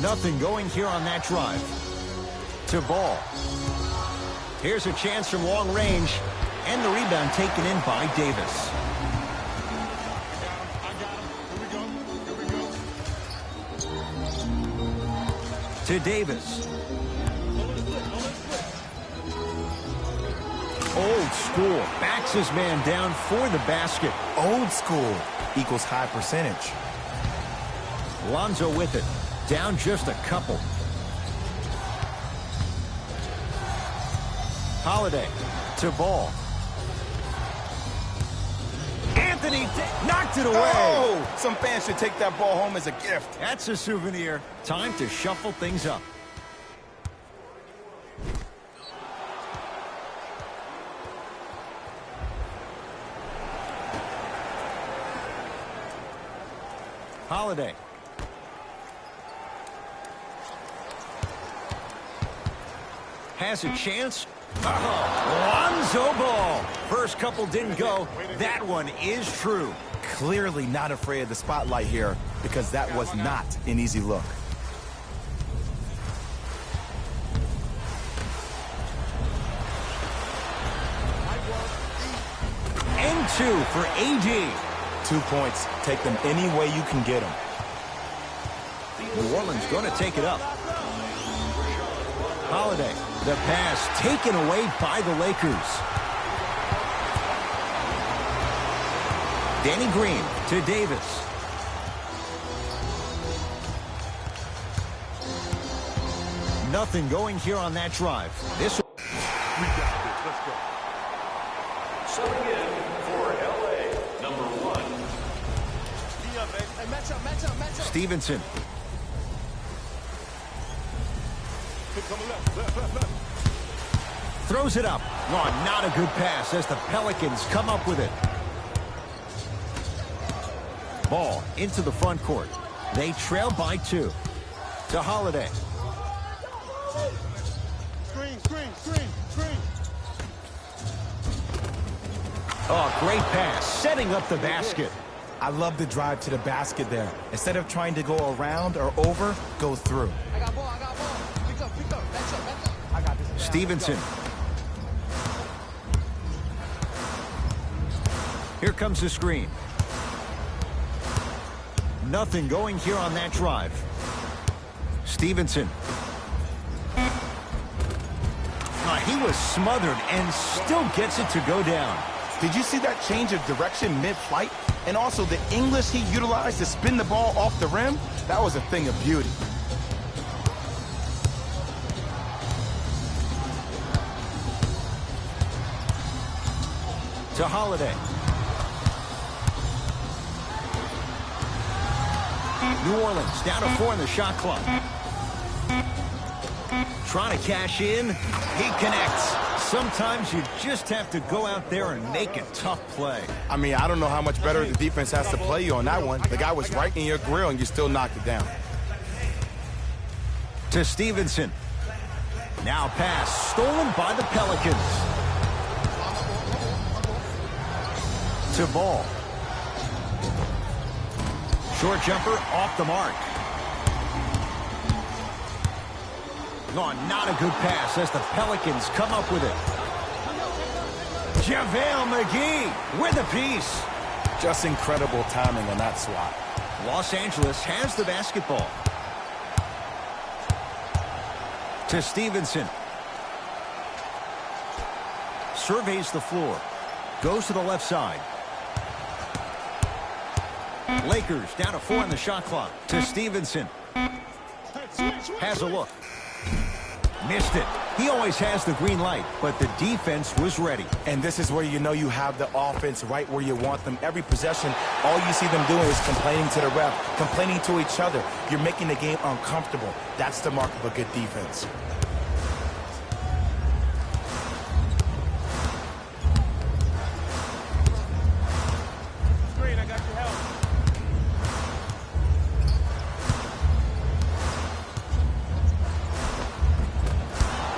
Nothing going here on that drive. To Ball. Here's a chance from long range. And the rebound taken in by Davis. To Davis. Old school. Backs his man down for the basket. Old school equals high percentage. Lonzo with it. Down just a couple. Holiday to Ball. Anthony knocked it away. Oh, some fans should take that ball home as a gift. That's a souvenir. Time to shuffle things up. Holiday. Has a chance. Lonzo Ball. First couple didn't go. That one is true. Clearly not afraid of the spotlight here because that was not an easy look. And two for AD. 2 points. Take them any way you can get them. New Orleans going to take it up. Holiday. The pass taken away by the Lakers. Danny Green to Davis. Nothing going here on that drive. This. We got this. Let's go. Subbing in for LA, number 1. Hey, match up. Stevenson. Left. Throws it up. Oh, not a good pass as the Pelicans come up with it. Ball into the front court. They trail by 2. To Holiday. Screen. Oh, great pass. Setting up the basket. I love the drive to the basket there. Instead of trying to go around or over, go through. I got ball. Pick up. Match up. I got this. Stevenson. Here comes the screen. Nothing going here on that drive. Stevenson. He was smothered and still gets it to go down. Did you see that change of direction mid-flight? And also the English he utilized to spin the ball off the rim? That was a thing of beauty. To Holiday. New Orleans down to 4 in the shot clock. Trying to cash in. He connects. Sometimes you just have to go out there and make a tough play. I mean, I don't know how much better the defense has to play you on that one. The guy was right in your grill and you still knocked it down. To Stevenson. Now pass stolen by the Pelicans. To Ball. Short jumper off the mark. Oh, not a good pass as the Pelicans come up with it. JaVale McGee with a piece. Just incredible timing on that swat. Los Angeles has the basketball. To Stevenson. Surveys the floor. Goes to the left side. Lakers down to 4 in the shot clock. To Stevenson. Has a look. Missed it. He always has the green light, but the defense was ready. And this is where you know you have the offense right where you want them. Every possession, all you see them doing is complaining to the ref, complaining to each other. You're making the game uncomfortable. That's the mark of a good defense. Screen, I got your help.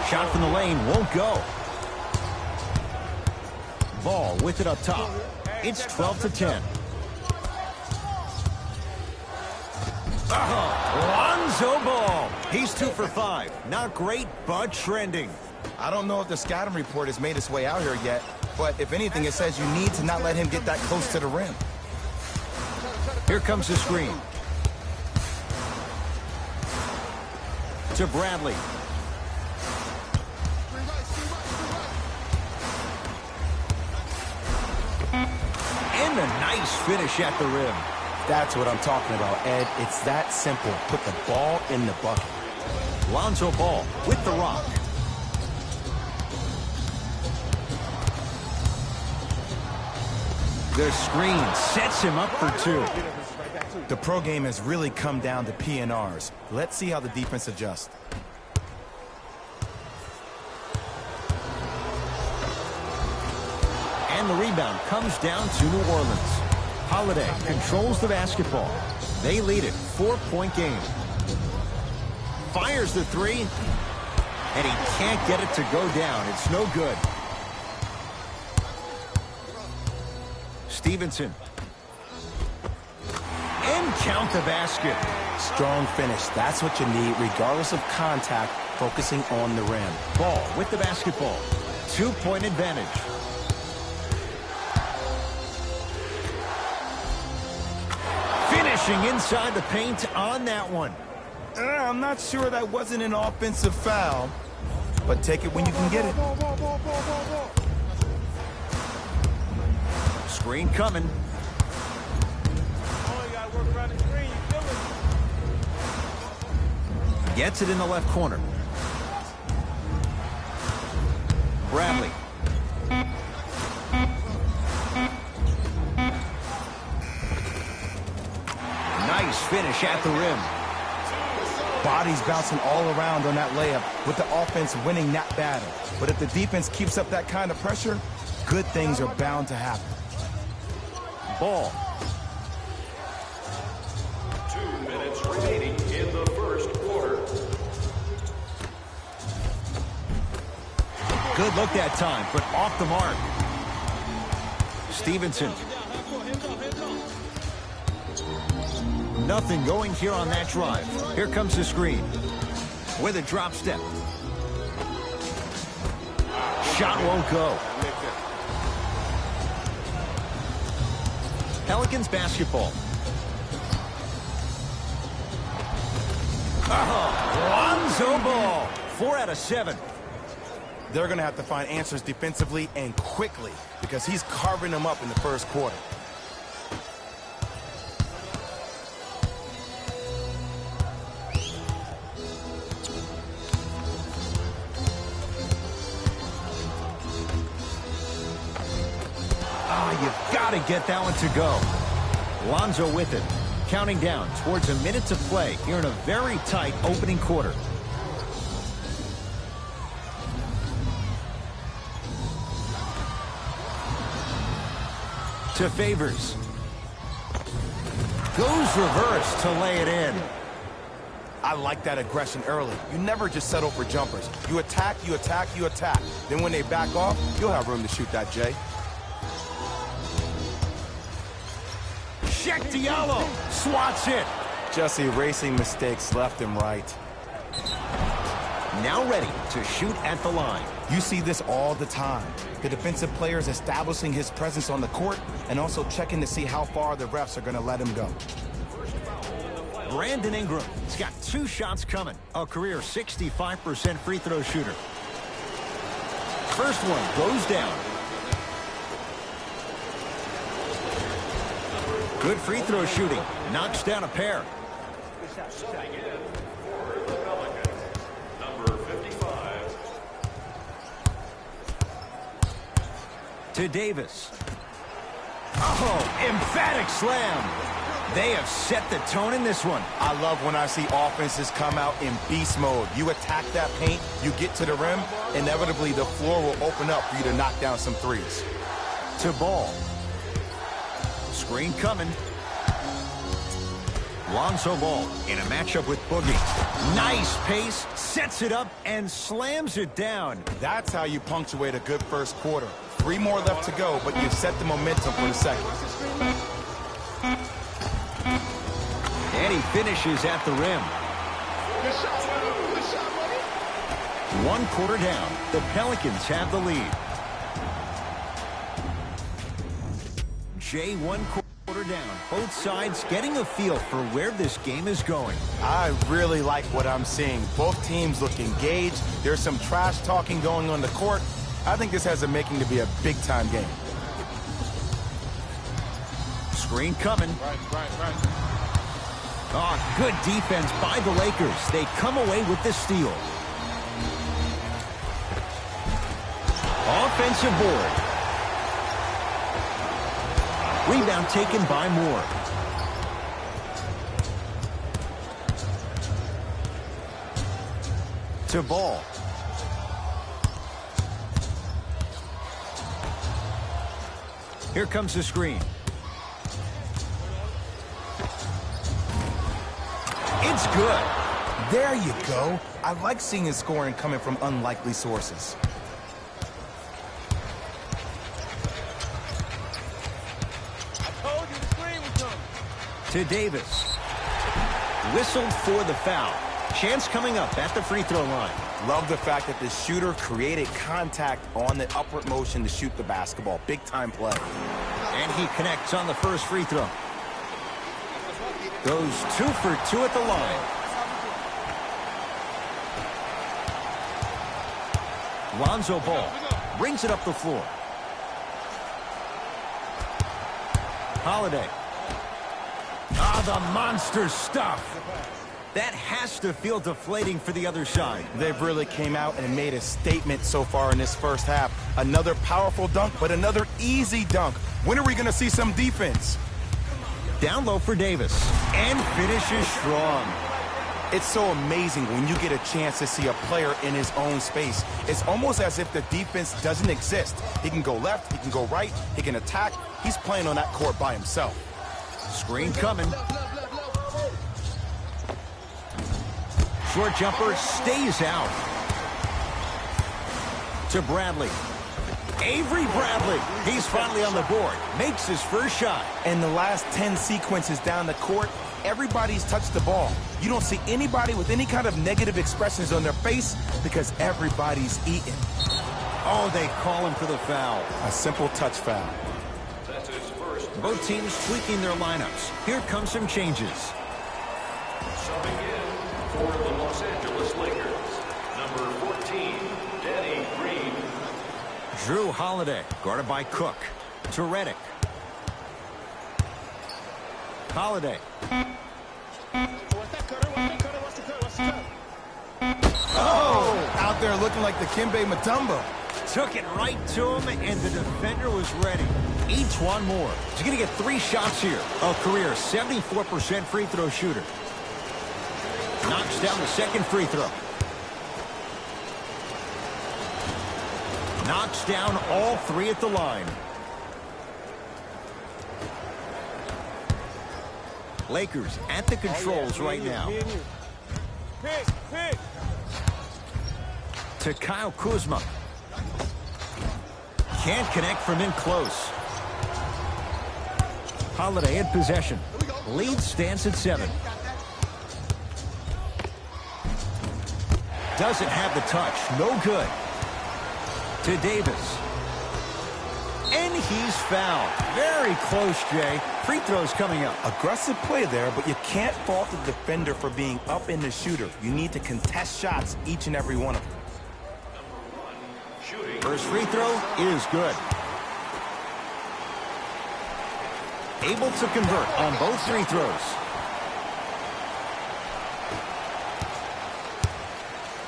Shot from the lane won't go. Ball with it up top. It's 12-10. Lonzo Ball. He's 2 for 5. Not great, but trending. I don't know if the scouting report has made its way out here yet, but if anything, it says you need to not let him get that close to the rim. Here comes the screen. To Bradley. And a nice finish at the rim. That's what I'm talking about, Ed. It's that simple. Put the ball in the bucket. Lonzo Ball with the rock. The screen sets him up for 2. The pro game has really come down to PNRs. Let's see how the defense adjusts. And the rebound comes down to New Orleans. Holiday controls the basketball. They lead it. 4-point game. Fires the 3. And he can't get it to go down. It's no good. Stevenson. And count the basket. Strong finish. That's what you need, regardless of contact, focusing on the rim. Ball with the basketball. 2-point advantage. Finishing inside the paint on that one. I'm not sure that wasn't an offensive foul, but take it when you can get it. Screen coming. Oh, you gotta work around the screen. You feel it? Gets it in the left corner. Bradley. Nice finish at the rim. Bodies bouncing all around on that layup with the offense winning that battle. But if the defense keeps up that kind of pressure, good things are bound to happen. Ball. 2 minutes remaining in the first quarter. Good look that time, but off the mark. Stevenson. Nothing going here on that drive. Here comes the screen. With a drop step. Shot won't go. Pelicans basketball. Lonzo Ball. 4 out of 7. They're going to have to find answers defensively and quickly because he's carving them up in the first quarter. You've got to get that one to go. Lonzo with it. Counting down towards a minute to play here in a very tight opening quarter. To Favors. Goes reverse to lay it in. I like that aggression early. You never just settle for jumpers. You attack, you attack, you attack. Then when they back off, you'll have room to shoot that, Jay. Check Diallo. Swats it. Just erasing mistakes left and right. Now ready to shoot at the line. You see this all the time. The defensive players establishing his presence on the court and also checking to see how far the refs are going to let him go. Brandon Ingram has got 2 shots coming. A career 65% free throw shooter. First one goes down. Good free throw shooting. Knocks down a pair. Subbing in for the Pelicans, number 55, To Davis. Oh, emphatic slam. They have set the tone in this one. I love when I see offenses come out in beast mode. You attack that paint, you get to the rim, inevitably the floor will open up for you to knock down some threes. To Ball. Screen coming. Lonzo Ball in a matchup with Boogie. Nice pace, sets it up, and slams it down. That's how you punctuate a good first quarter. 3 more left to go, but you've set the momentum for the second. And he finishes at the rim. 1 quarter down. The Pelicans have the lead. Jay, 1 quarter down. Both sides getting a feel for where this game is going. I really like what I'm seeing. Both teams look engaged. There's some trash talking going on the court. I think this has a making to be a big-time game. Screen coming. Right. Oh, good defense by the Lakers. They come away with the steal. Offensive board. Rebound taken by Moore. To Ball. Here comes the screen. It's good. There you go. I like seeing his scoring coming from unlikely sources. I told you the screen was coming. To Davis. Whistled for the foul. Chance coming up at the free throw line. Love the fact that the shooter created contact on the upward motion to shoot the basketball. Big time play. And he connects on the first free throw. Goes 2 for 2 at the line. Lonzo Ball brings it up the floor. Holiday. Ah, the monster stuff. That has to feel deflating for the other side. They've really came out and made a statement so far in this first half. Another powerful dunk, but another easy dunk. When are we going to see some defense? Down low for Davis. And finishes strong. It's so amazing when you get a chance to see a player in his own space. It's almost as if the defense doesn't exist. He can go left, he can go right, he can attack. He's playing on that court by himself. Screen coming. Short jumper stays out. To Bradley. Avery Bradley. He's finally on the board. Makes his first shot. In the last 10 sequences down the court, everybody's touched the ball. You don't see anybody with any kind of negative expressions on their face because everybody's eating. Oh, they call him for the foul. A simple touch foul. That's his first. Both teams tweaking their lineups. Here come some changes. Subbing in for the Los Angeles Lakers, number 14, Danny Green. Drew Holiday, guarded by Cook. To Redick. Holiday. Oh! Out there looking like the Kimbe Mutombo. Took it right to him, and the defender was ready. Each one more. He's going to get 3 shots here. A career 74% free throw shooter. Knocks down the second free throw. Knocks down all 3 at the line. Lakers at the controls right now. Pick. To Kyle Kuzma. Can't connect from in close. Holiday in possession. Lead stands at 7. Doesn't have the touch. No good. To Davis. And he's fouled. Very close, Jay. Free throws coming up. Aggressive play there, but you can't fault the defender for being up in the shooter. You need to contest shots, each and every one of them. First free throw is good. Able to convert on both free throws.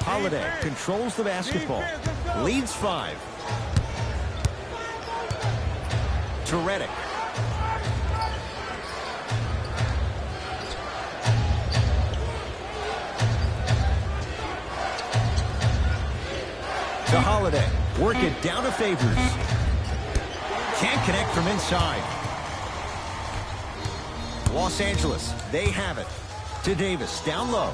Holiday controls the basketball. Leads 5. to Redick. To Holiday. Work it down to Favors. Can't connect from inside. Los Angeles, they have it. To Davis, down low.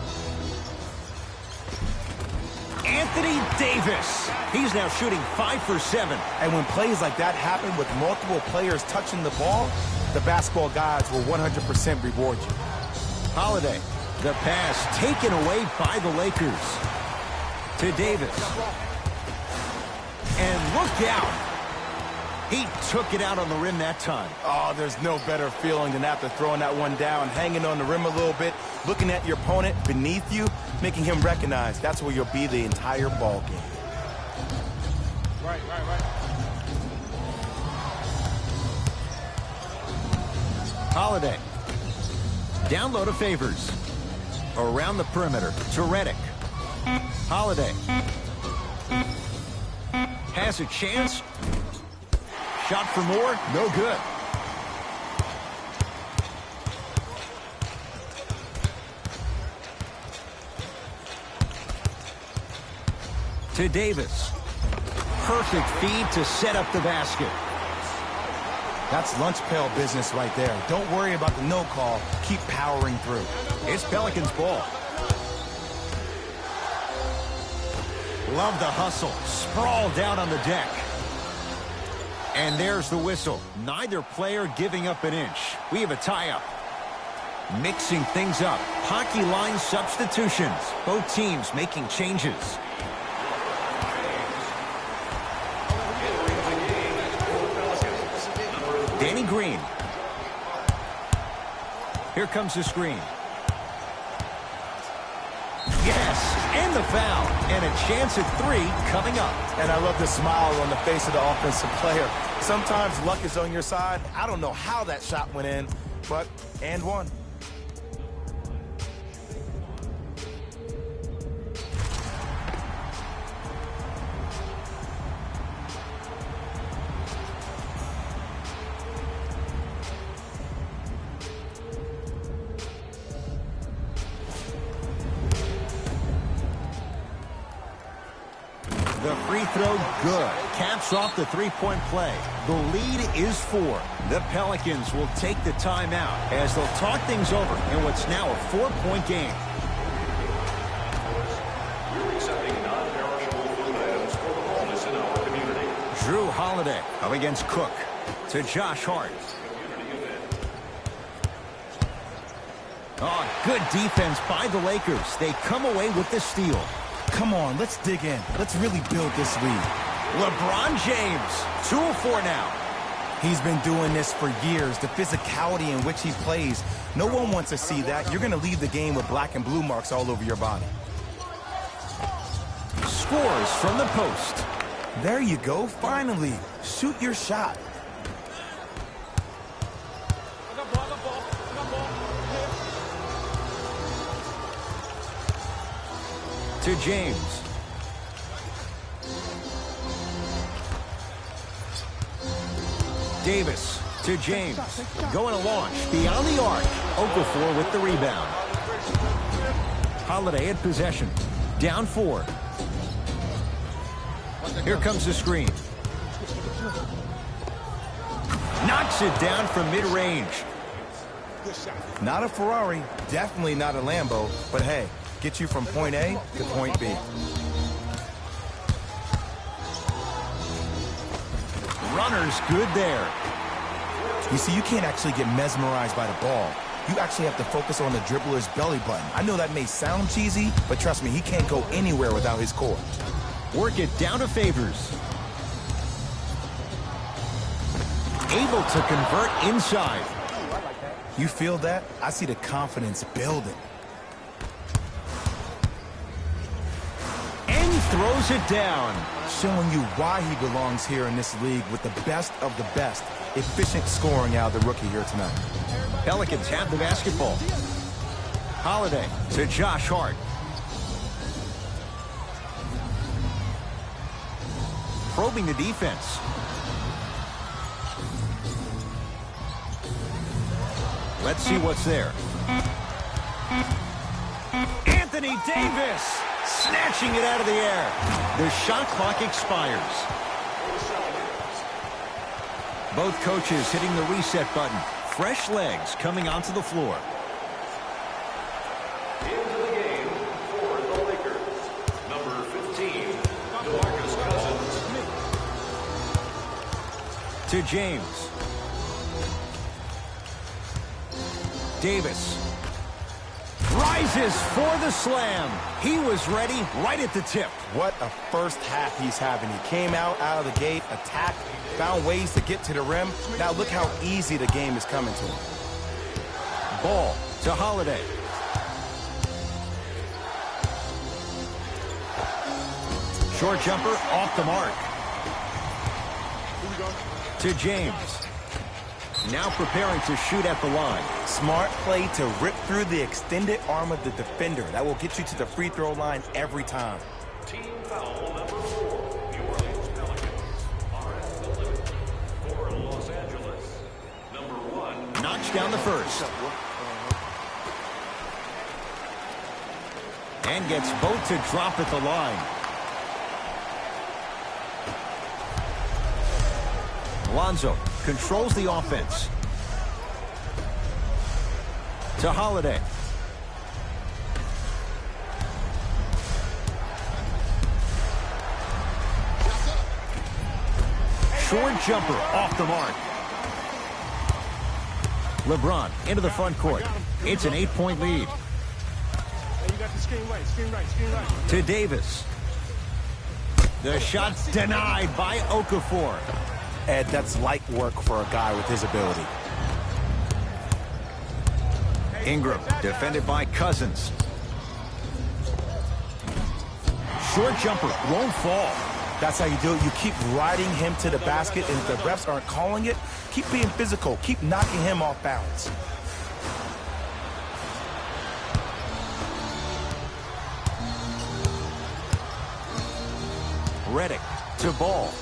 Anthony Davis. He's now shooting 5 for 7. And when plays like that happen with multiple players touching the ball, the basketball gods will 100% reward you. Holiday, the pass taken away by the Lakers. To Davis. And look out. He took it out on the rim that time. Oh, there's no better feeling than after throwing that one down, hanging on the rim a little bit, looking at your opponent beneath you, making him recognize that's where you'll be the entire ball game. Right. Holiday. Down low to Favors. Around the perimeter to Redick. Holiday. Has a chance. Shot for more. No good. To Davis. Perfect feed to set up the basket. That's lunch pail business right there. Don't worry about the no call. Keep powering through. It's Pelicans ball. Love the hustle. Sprawl down on the deck. And there's the whistle. Neither player giving up an inch. We have a tie-up. Mixing things up. Hockey line substitutions. Both teams making changes. Danny Green. Here comes the screen. Yes, and the foul. And a chance at 3 coming up. And I love the smile on the face of the offensive player. Sometimes luck is on your side. I don't know how that shot went in, but and one. The free throw, good. Caps off the three-point play. The lead is 4. The Pelicans will take the timeout as they'll talk things over in what's now a 4-point game. We're accepting non-perishable food items for the homeless in our community. Drew Holiday up against Cook. To Josh Hart. Oh, good defense by the Lakers. They come away with the steal. Come on, let's dig in. Let's really build this lead. LeBron James, 2 of 4 now. He's been doing this for years. The physicality in which he plays, no one wants to see that. You're going to leave the game with black and blue marks all over your body. Scores from the post. There you go, finally. Shoot your shot. To James. Davis to James. Going to launch beyond the arc. Okafor with the rebound. Holiday at possession. Down 4. Here comes the screen. Knocks it down from mid-range. Not a Ferrari, definitely not a Lambo, but hey, get you from point A to point B. Runner's good there. You see, you can't actually get mesmerized by the ball. You actually have to focus on the dribbler's belly button. I know that may sound cheesy, but trust me, he can't go anywhere without his core. Work it down to Favors. Able to convert inside. You feel that? I see the confidence building. And throws it down. Showing you why he belongs here in this league with the best of the best. Efficient scoring out of the rookie here tonight. Pelicans have the basketball. Holiday to Josh Hart. Probing the defense. Let's see what's there. Anthony Davis snatching it out of the air. The shot clock expires. Both coaches hitting the reset button. Fresh legs coming onto the floor. Into the game for the Lakers. Number 15, DeMarcus Cousins. To James. Davis rises for the slam. He was ready right at the tip. What a first half he's having. He came out of the gate, attacked, found ways to get to the rim. Now look how easy the game is coming to him. Ball to Holiday. Short jumper off the mark. To James. Now preparing to shoot at the line. Smart play to rip through the extended arm of the defender. That will get you to the free throw line every time. Team foul number 4. New Orleans Pelicans are at the limit for Los Angeles. Number 1. Knocks down the first. And gets both to drop at the line. Lonzo controls the offense. To Holiday. Short jumper off the mark. LeBron into the front court. It's an 8-point lead. Hey, you got the screen right, screen right, screen right. To Davis. The shot's denied by Okafor. Ed, that's light work for a guy with his ability. Ingram defended by Cousins. Short jumper won't fall. That's how you do it. You keep riding him to the basket, and if the refs aren't calling it, keep being physical. Keep knocking him off balance. Redick to Ball.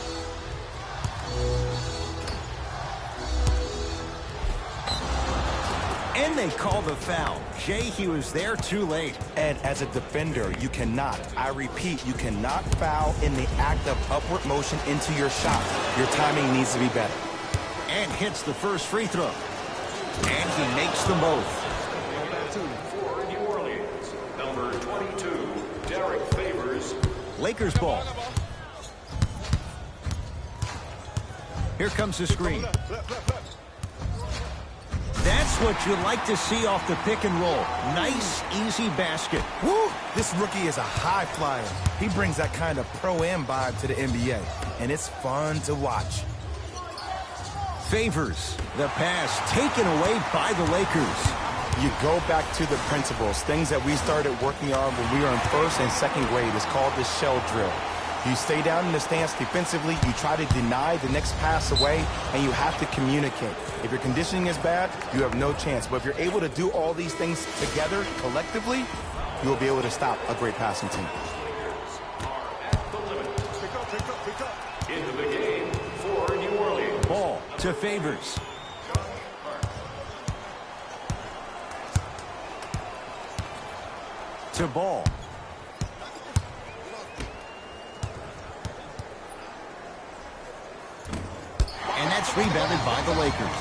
And they call the foul. Jay, he was there too late. Ed, as a defender, you cannot, I repeat, you cannot foul in the act of upward motion into your shot. Your timing needs to be better. And hits the first free throw. And he makes them both. For New Orleans, number 22, Derek Favors. Lakers ball. Here comes the screen. That's what you like to see off the pick and roll. Nice, easy basket. Woo! This rookie is a high flyer. He brings that kind of pro-am vibe to the NBA, and it's fun to watch. Favors the pass taken away by the Lakers. You go back to the principles, things that we started working on when we were in first and second grade. It's called the shell drill. You stay down in the stance defensively, you try to deny the next pass away, and you have to communicate. If your conditioning is bad, you have no chance. But if you're able to do all these things together, collectively, you will be able to stop a great passing team. Into the game for New Orleans. Ball to Favors. To Ball. And that's rebounded by the Lakers.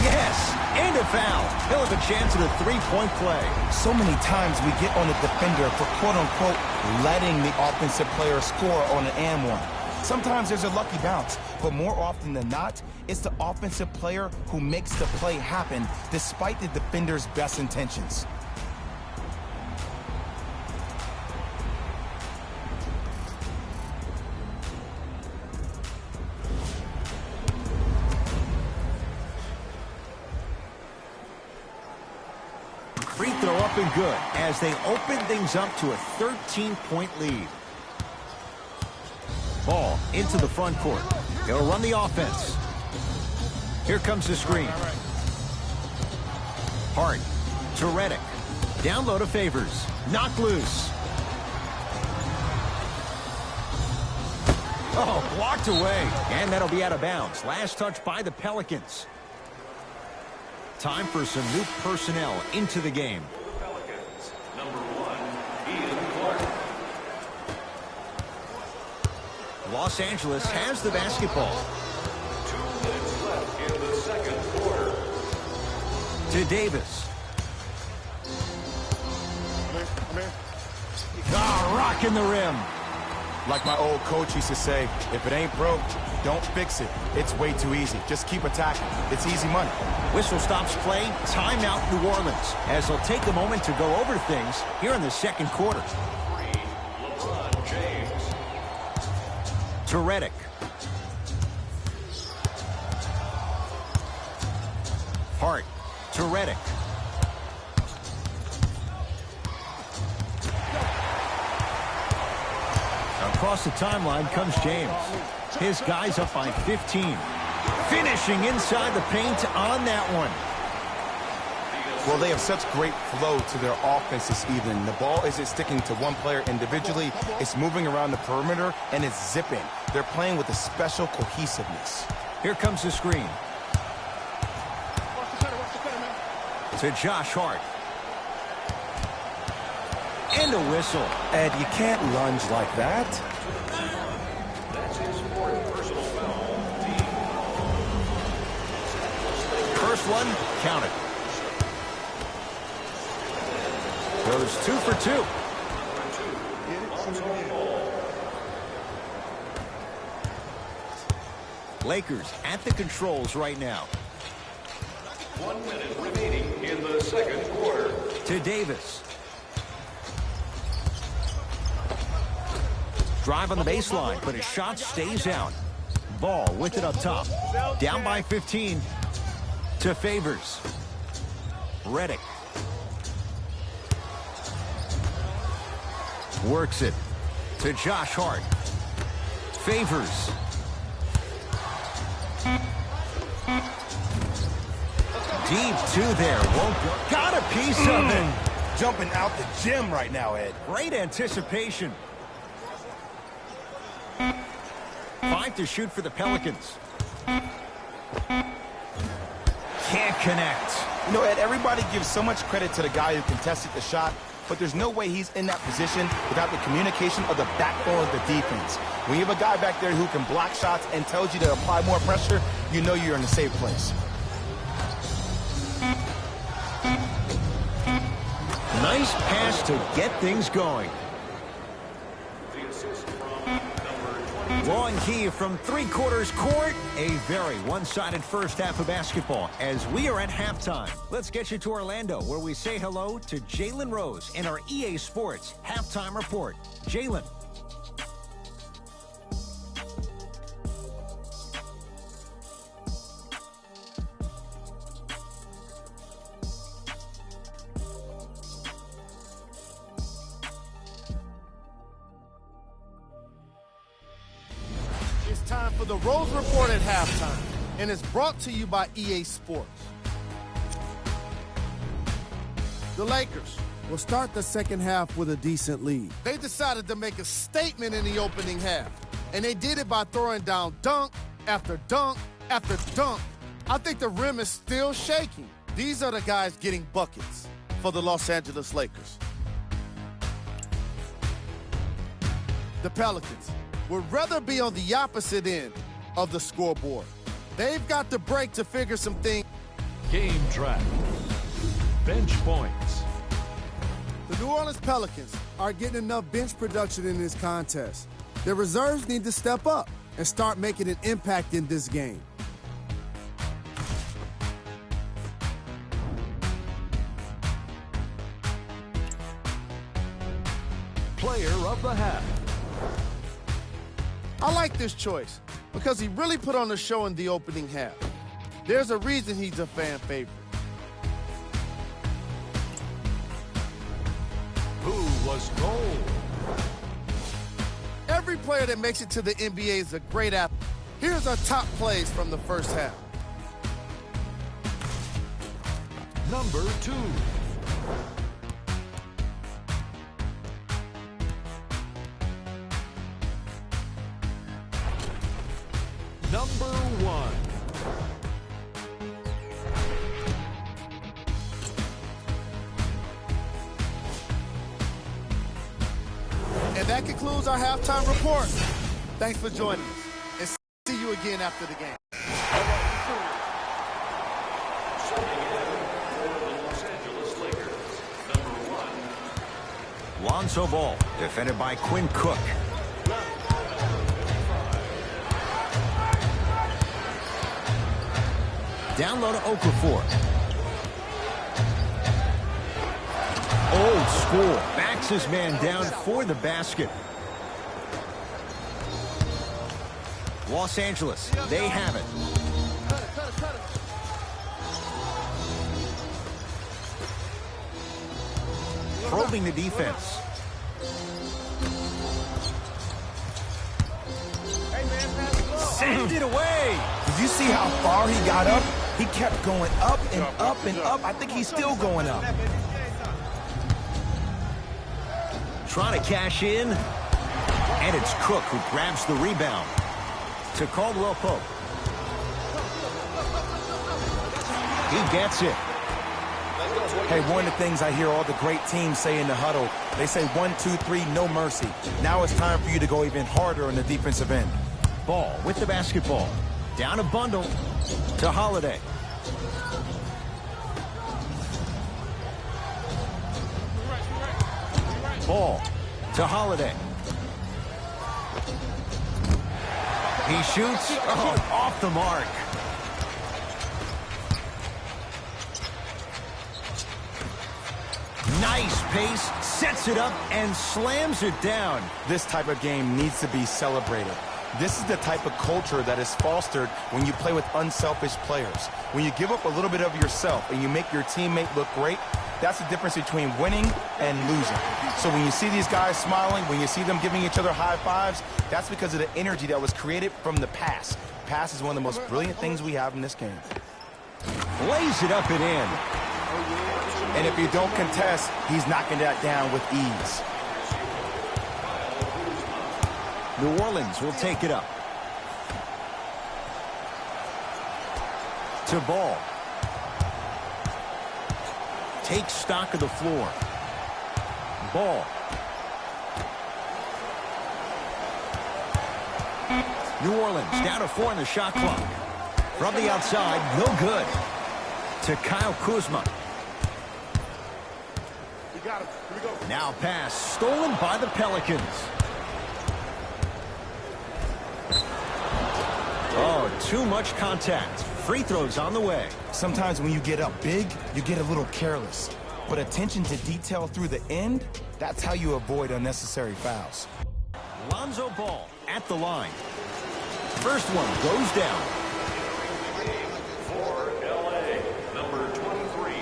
Yes, and a foul. He'll have a chance at a three-point play. So many times we get on the defender for quote-unquote letting the offensive player score on an and one. Sometimes there's a lucky bounce, but more often than not, it's the offensive player who makes the play happen despite the defender's best intentions. Free throw up and good as they open things up to a 13-point lead. Ball into the front court. He'll run the offense. Here comes the screen. Hart to Redick. Down low to Favors. Knocked loose. Oh, blocked away. And that'll be out of bounds. Last touch by the Pelicans. Time for some new personnel into the game. Pelicans, number 1, Ian Clark. Los Angeles has the basketball. 2 minutes left in the second quarter. To Davis. Rocking the rim. Like my old coach used to say, if it ain't broke, don't fix it. It's way too easy. Just keep attacking. It's easy money. Whistle stops play. Timeout New Orleans. As they'll take a moment to go over things here in the second quarter. LeBron James. To Redick. Hart. To Redick. Across the timeline comes James. His guy's up by 15. Finishing inside the paint on that one. Well, they have such great flow to their offense this evening. The ball isn't sticking to one player individually. It's moving around the perimeter, and it's zipping. They're playing with a special cohesiveness. Here comes the screen. To Josh Hart. And a whistle. Ed, you can't lunge like that. That's his 4th personal foul. First one, counted. Goes 2 for 2. Lakers at the controls right now. 1 minute remaining in the second quarter. To Davis. Drive on the baseline, but his shot stays out. Ball with it up top. Down by 15. To Favors. Redick. Works it. To Josh Hart. Favors. Deep 2 there. Won't go. Got a piece of it. Jumping out the gym right now, Ed. Great anticipation. 5 to shoot for the Pelicans. Can't connect. You know, Ed, everybody gives so much credit to the guy who contested the shot, but there's no way he's in that position without the communication of the backbone of the defense. When you have a guy back there who can block shots and tells you to apply more pressure, you know you're in a safe place. Nice pass to get things going. The assist from number 22. Long key from three-quarters court. A very one-sided first half of basketball as we are at halftime. Let's get you to Orlando, where we say hello to Jalen Rose in our EA Sports Halftime Report. Jalen. Time for the Rose Report at halftime, and it's brought to you by EA Sports. The Lakers will start the second half with a decent lead. They decided to make a statement in the opening half, and they did it by throwing down dunk after dunk after dunk. I think the rim is still shaking. These are the guys getting buckets for the Los Angeles Lakers. The Pelicans would rather be on the opposite end of the scoreboard. They've got the break to figure some things. Game track. Bench points. The New Orleans Pelicans are getting enough bench production in this contest. Their reserves need to step up and start making an impact in this game. Player of the half. I like this choice because he really put on a show in the opening half. There's a reason he's a fan favorite. Who was gold? Every player that makes it to the NBA is a great athlete. Here's our top plays from the first half. Number 2. Number 1. And that concludes our halftime report. Thanks for joining us. And see you again after the game. Lonzo Ball, defended by Quinn Cook. Down low to Okafor. Old school. Backs his man down for the basket. Los Angeles, they have it. Probing the defense. Send it away. Did you see how far he got up? He kept going up and up and up. I think he's still going up. Trying to cash in. And it's Cook who grabs the rebound. To Caldwell Pope. He gets it. Hey, one of the things I hear all the great teams say in the huddle, they say 1, 2, 3, no mercy. Now it's time for you to go even harder on the defensive end. Ball with the basketball. Down a bundle to Holiday. Ball to Holiday. He shoots off the mark. Nice pace, sets it up, and slams it down. This type of game needs to be celebrated. This is the type of culture that is fostered when you play with unselfish players. When you give up a little bit of yourself and you make your teammate look great, that's the difference between winning and losing. So when you see these guys smiling, when you see them giving each other high fives, that's because of the energy that was created from the pass. Pass is one of the most brilliant things we have in this game. Lays it up and in. And if you don't contest, he's knocking that down with ease. New Orleans will take it up. To Ball. Takes stock of the floor. Ball. New Orleans down to 4 in the shot clock. From the outside, no good. To Kyle Kuzma. Now pass stolen by the Pelicans. Oh, too much contact. Free throws on the way. Sometimes when you get up big, you get a little careless. But attention to detail through the end, that's how you avoid unnecessary fouls. Lonzo Ball at the line. First one goes down. For LA, number 23.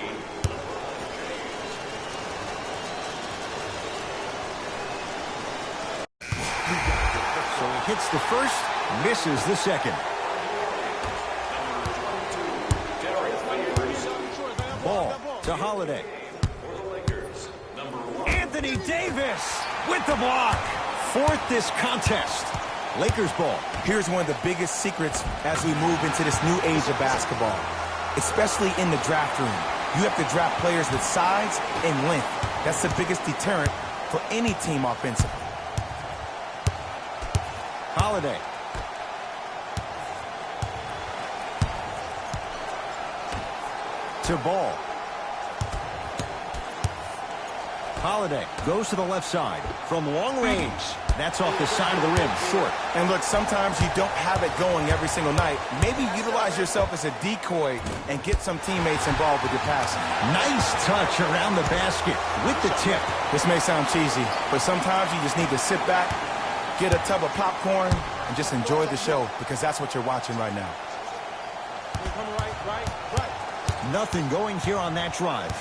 So he hits the first, misses the second. Ball to Holiday. Anthony Davis with the block. Fourth this contest. Lakers ball. Here's one of the biggest secrets as we move into this new age of basketball, especially in the draft room. You have to draft players with size and length. That's the biggest deterrent for any team offensively. Holiday. To Ball. Holiday goes to the left side from long range. That's off the side of the rim, short. And look, sometimes you don't have it going every single night. Maybe utilize yourself as a decoy and get some teammates involved with your passing. Nice touch around the basket with the tip. This may sound cheesy, but sometimes you just need to sit back, get a tub of popcorn, and just enjoy the show, because that's what you're watching right now. Nothing going here on that drive.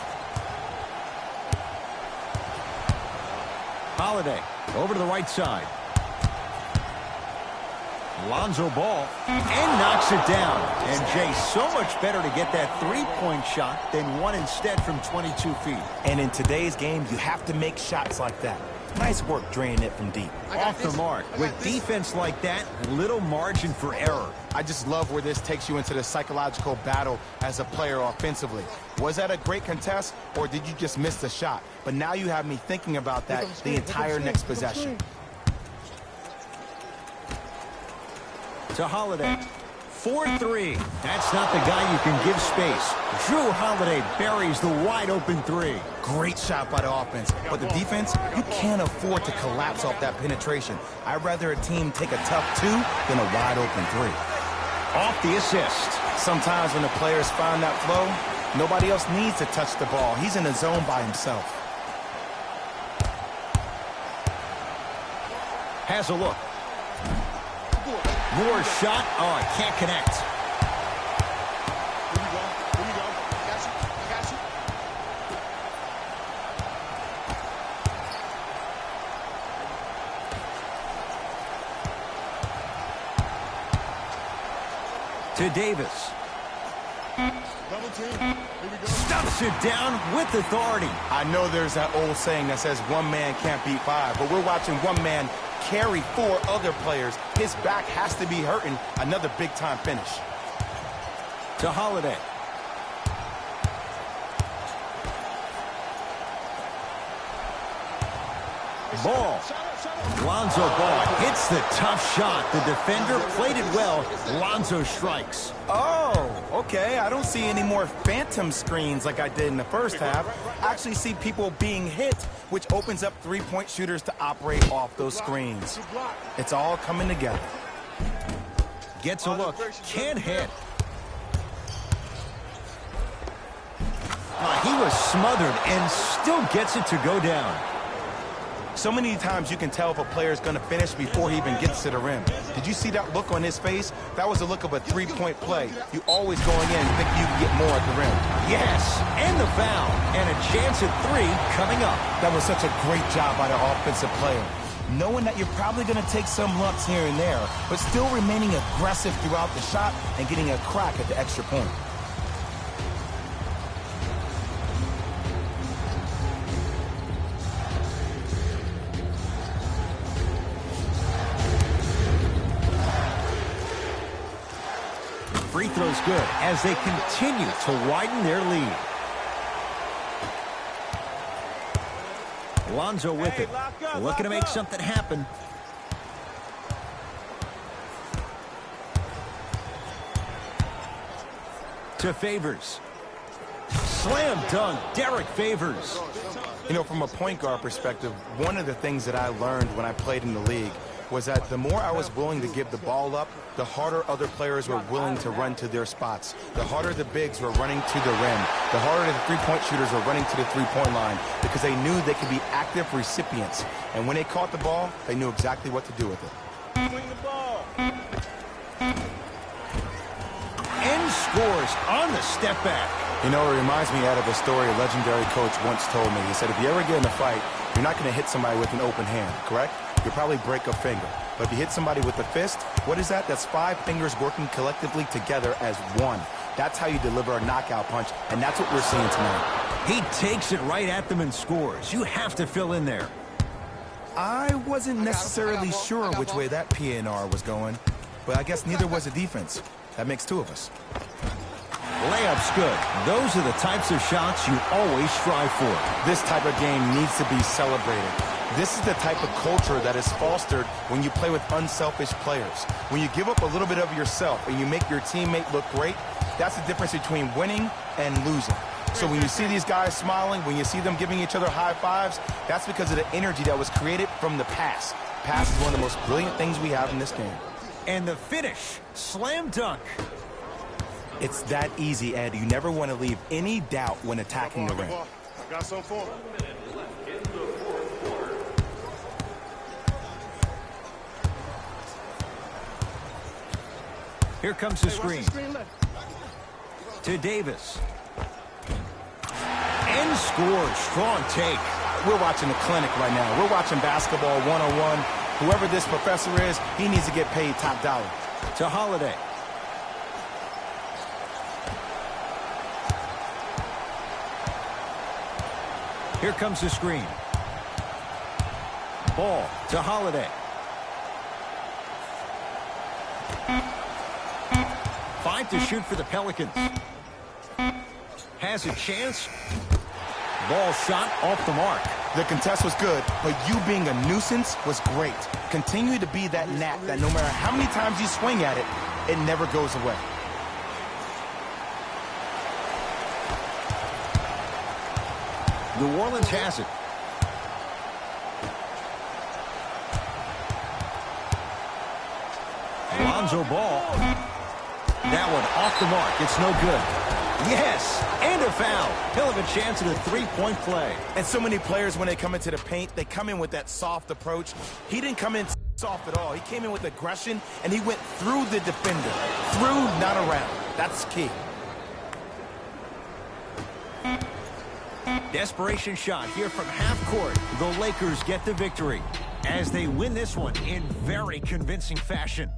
Holiday over to the right side. Lonzo Ball and knocks it down. And Jay, so much better to get that three-point shot than one instead from 22 feet. And in today's game, you have to make shots like that. Nice work draining it from deep. Off the mark. With defense like that, little margin for error. I just love where this takes you into the psychological battle as a player offensively. Was that a great contest, or did you just miss the shot? But now you have me thinking about that the entire next possession. To Holiday. 4-3. That's not the guy you can give space. Drew Holiday buries the wide-open three. Great shot by the offense, but the defense, you can't afford to collapse off that penetration. I'd rather a team take a tough two than a wide-open three. Off the assist. Sometimes when the players find that flow, nobody else needs to touch the ball. He's in the zone by himself. Has a look. More shot. Oh, it can't connect. Here you go. Here you go. I got you. I got you. To Davis. double team. Here we go. Stuffs it down with authority. I know there's that old saying that says one man can't beat five, but we're watching one man carry four other players. His back has to be hurting. Another big-time finish. To Holiday. Ball. Lonzo Ball hits the tough shot. The defender played it well. Lonzo strikes. Oh, okay. I don't see any more phantom screens like I did in the first half. I actually see people being hit, which opens up three-point shooters to operate off those screens. It's all coming together. Gets a look. Can't hit. He was smothered and still gets it to go down. So many times you can tell if a player is going to finish before he even gets to the rim. Did you see that look on his face? That was the look of a three-point play. You always going in thinking you can get more at the rim. Yes, and the foul, and a chance at three coming up. That was such a great job by the offensive player. Knowing that you're probably going to take some lumps here and there, but still remaining aggressive throughout the shot and getting a crack at the extra point. Free throw's good as they continue to widen their lead. Lonzo with it. Looking to make something happen. To Favors. Slam dunk, Derek Favors. You know, from a point guard perspective, one of the things that I learned when I played in the league was that the more I was willing to give the ball up, the harder other players were willing to run to their spots. The harder the bigs were running to the rim. The harder the three-point shooters were running to the three-point line because they knew they could be active recipients. And when they caught the ball, they knew exactly what to do with it. Bring the ball. And scores on the step back. You know, it reminds me out of a story a legendary coach once told me. He said, if you ever get in a fight, you're not going to hit somebody with an open hand, correct? You'll probably break a finger. But if you hit somebody with a fist, what is that? That's 5 fingers working collectively together as one. That's how you deliver a knockout punch, and that's what we're seeing tonight. He takes it right at them and scores. You have to fill in there. I wasn't necessarily sure which way that PNR was going, but I guess neither was the defense. That makes 2 of us. Layup's good. Those are the types of shots you always strive for. This type of game needs to be celebrated. This is the type of culture that is fostered when you play with unselfish players. When you give up a little bit of yourself and you make your teammate look great, that's the difference between winning and losing. So when you see these guys smiling, when you see them giving each other high fives, that's because of the energy that was created from the pass. Pass is one of the most brilliant things we have in this game. And the finish, slam dunk. It's that easy, Ed. You never want to leave any doubt when attacking the rim. I got some for him. Here comes the screen. To Davis. And scores. Strong take. We're watching a clinic right now. We're watching basketball one-on-one. Whoever this professor is, he needs to get paid top dollar. To Holiday. Here comes the screen. ball to Holiday. 5 to shoot for the Pelicans. Has a chance. Ball shot off the mark. The contest was good, but you being a nuisance was great. Continue to be that gnat that no matter how many times you swing at it, it never goes away. New Orleans has it. Lonzo Ball. That one off the mark. It's no good. Yes, and a foul. He'll have a chance at a three-point play. And so many players, when they come into the paint, they come in with that soft approach. He didn't come in soft at all. He came in with aggression, and he went through the defender. Through, not around. That's key. Desperation shot here from half court. The Lakers get the victory as they win this one in very convincing fashion.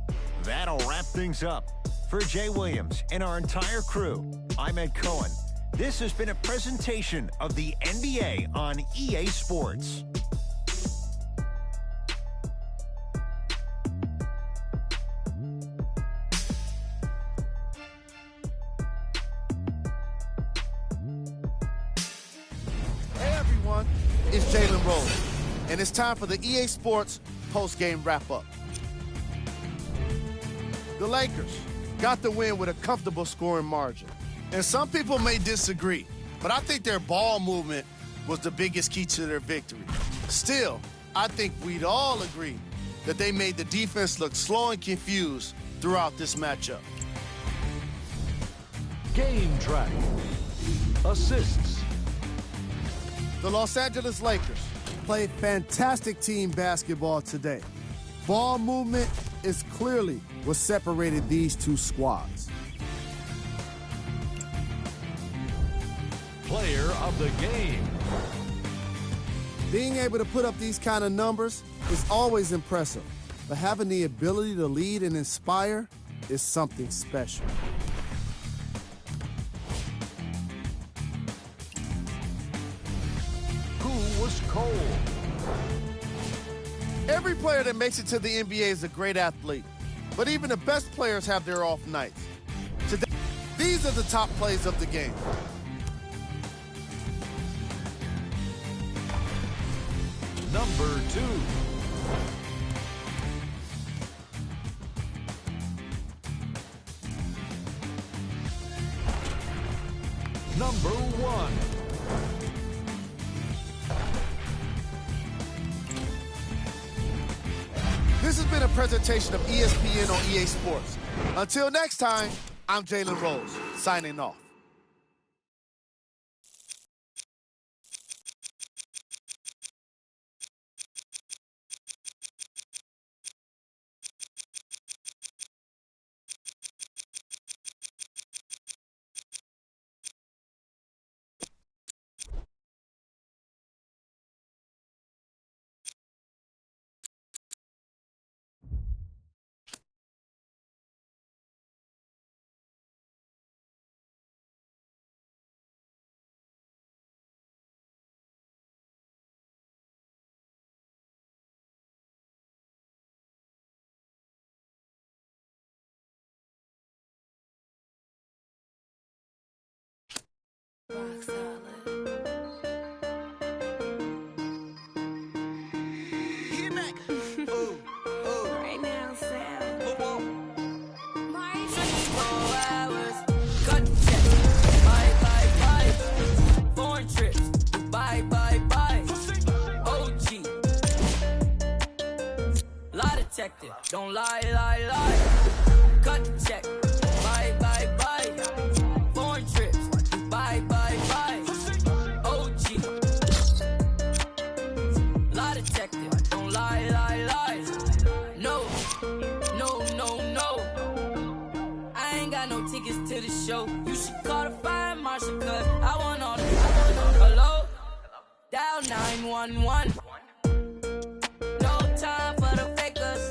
That'll wrap things up. For Jay Williams and our entire crew, I'm Ed Cohen. This has been a presentation of the NBA on EA Sports. Hey everyone, it's Jalen Rose, and it's time for the EA Sports post-game wrap-up. The Lakers got the win with a comfortable scoring margin. And some people may disagree, but I think their ball movement was the biggest key to their victory. Still, I think we'd all agree that they made the defense look slow and confused throughout this matchup. Game track. Assists. The Los Angeles Lakers played fantastic team basketball today. Ball movement is clearly what separated these two squads. Player of the game. Being able to put up these kind of numbers is always impressive, but having the ability to lead and inspire is something special. Who was cold? Every player that makes it to the NBA is a great athlete, but even the best players have their off nights. Today, these are the top plays of the game. Number 2. Number 1. This has been a presentation of ESPN on EA Sports. Until next time, I'm Jalen Rose, signing off. Rock solid. Right now, Sam. 24 hours, cut check. Bye, bye, bye. Foreign trips, bye, bye, bye. OG. Lie detector, don't lie, lie, lie. Cut check. Bye, bye, bye. Foreign trips, bye, bye, bye. OG. Lie detector, don't lie, lie, lie. No, no, no, no. I ain't got no tickets to the show. You should call the fire marshal, cause I want all the. Hello? Dial 911. No time for the fakers.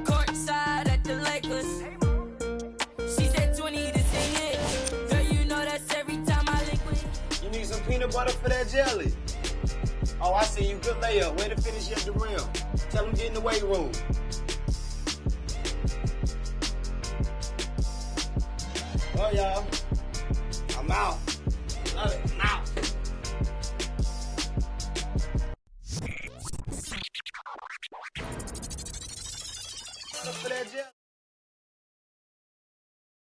Courtside at the Lakers. She said 20 to sing it. Girl, you know that's every time I link with you. You need some peanut butter for that jelly. Oh, I see you. Good layup. Way to finish at the rim. Tell him get in the weight room. Oh, y'all. I'm out. Love it. I'm out. For that, Jeff.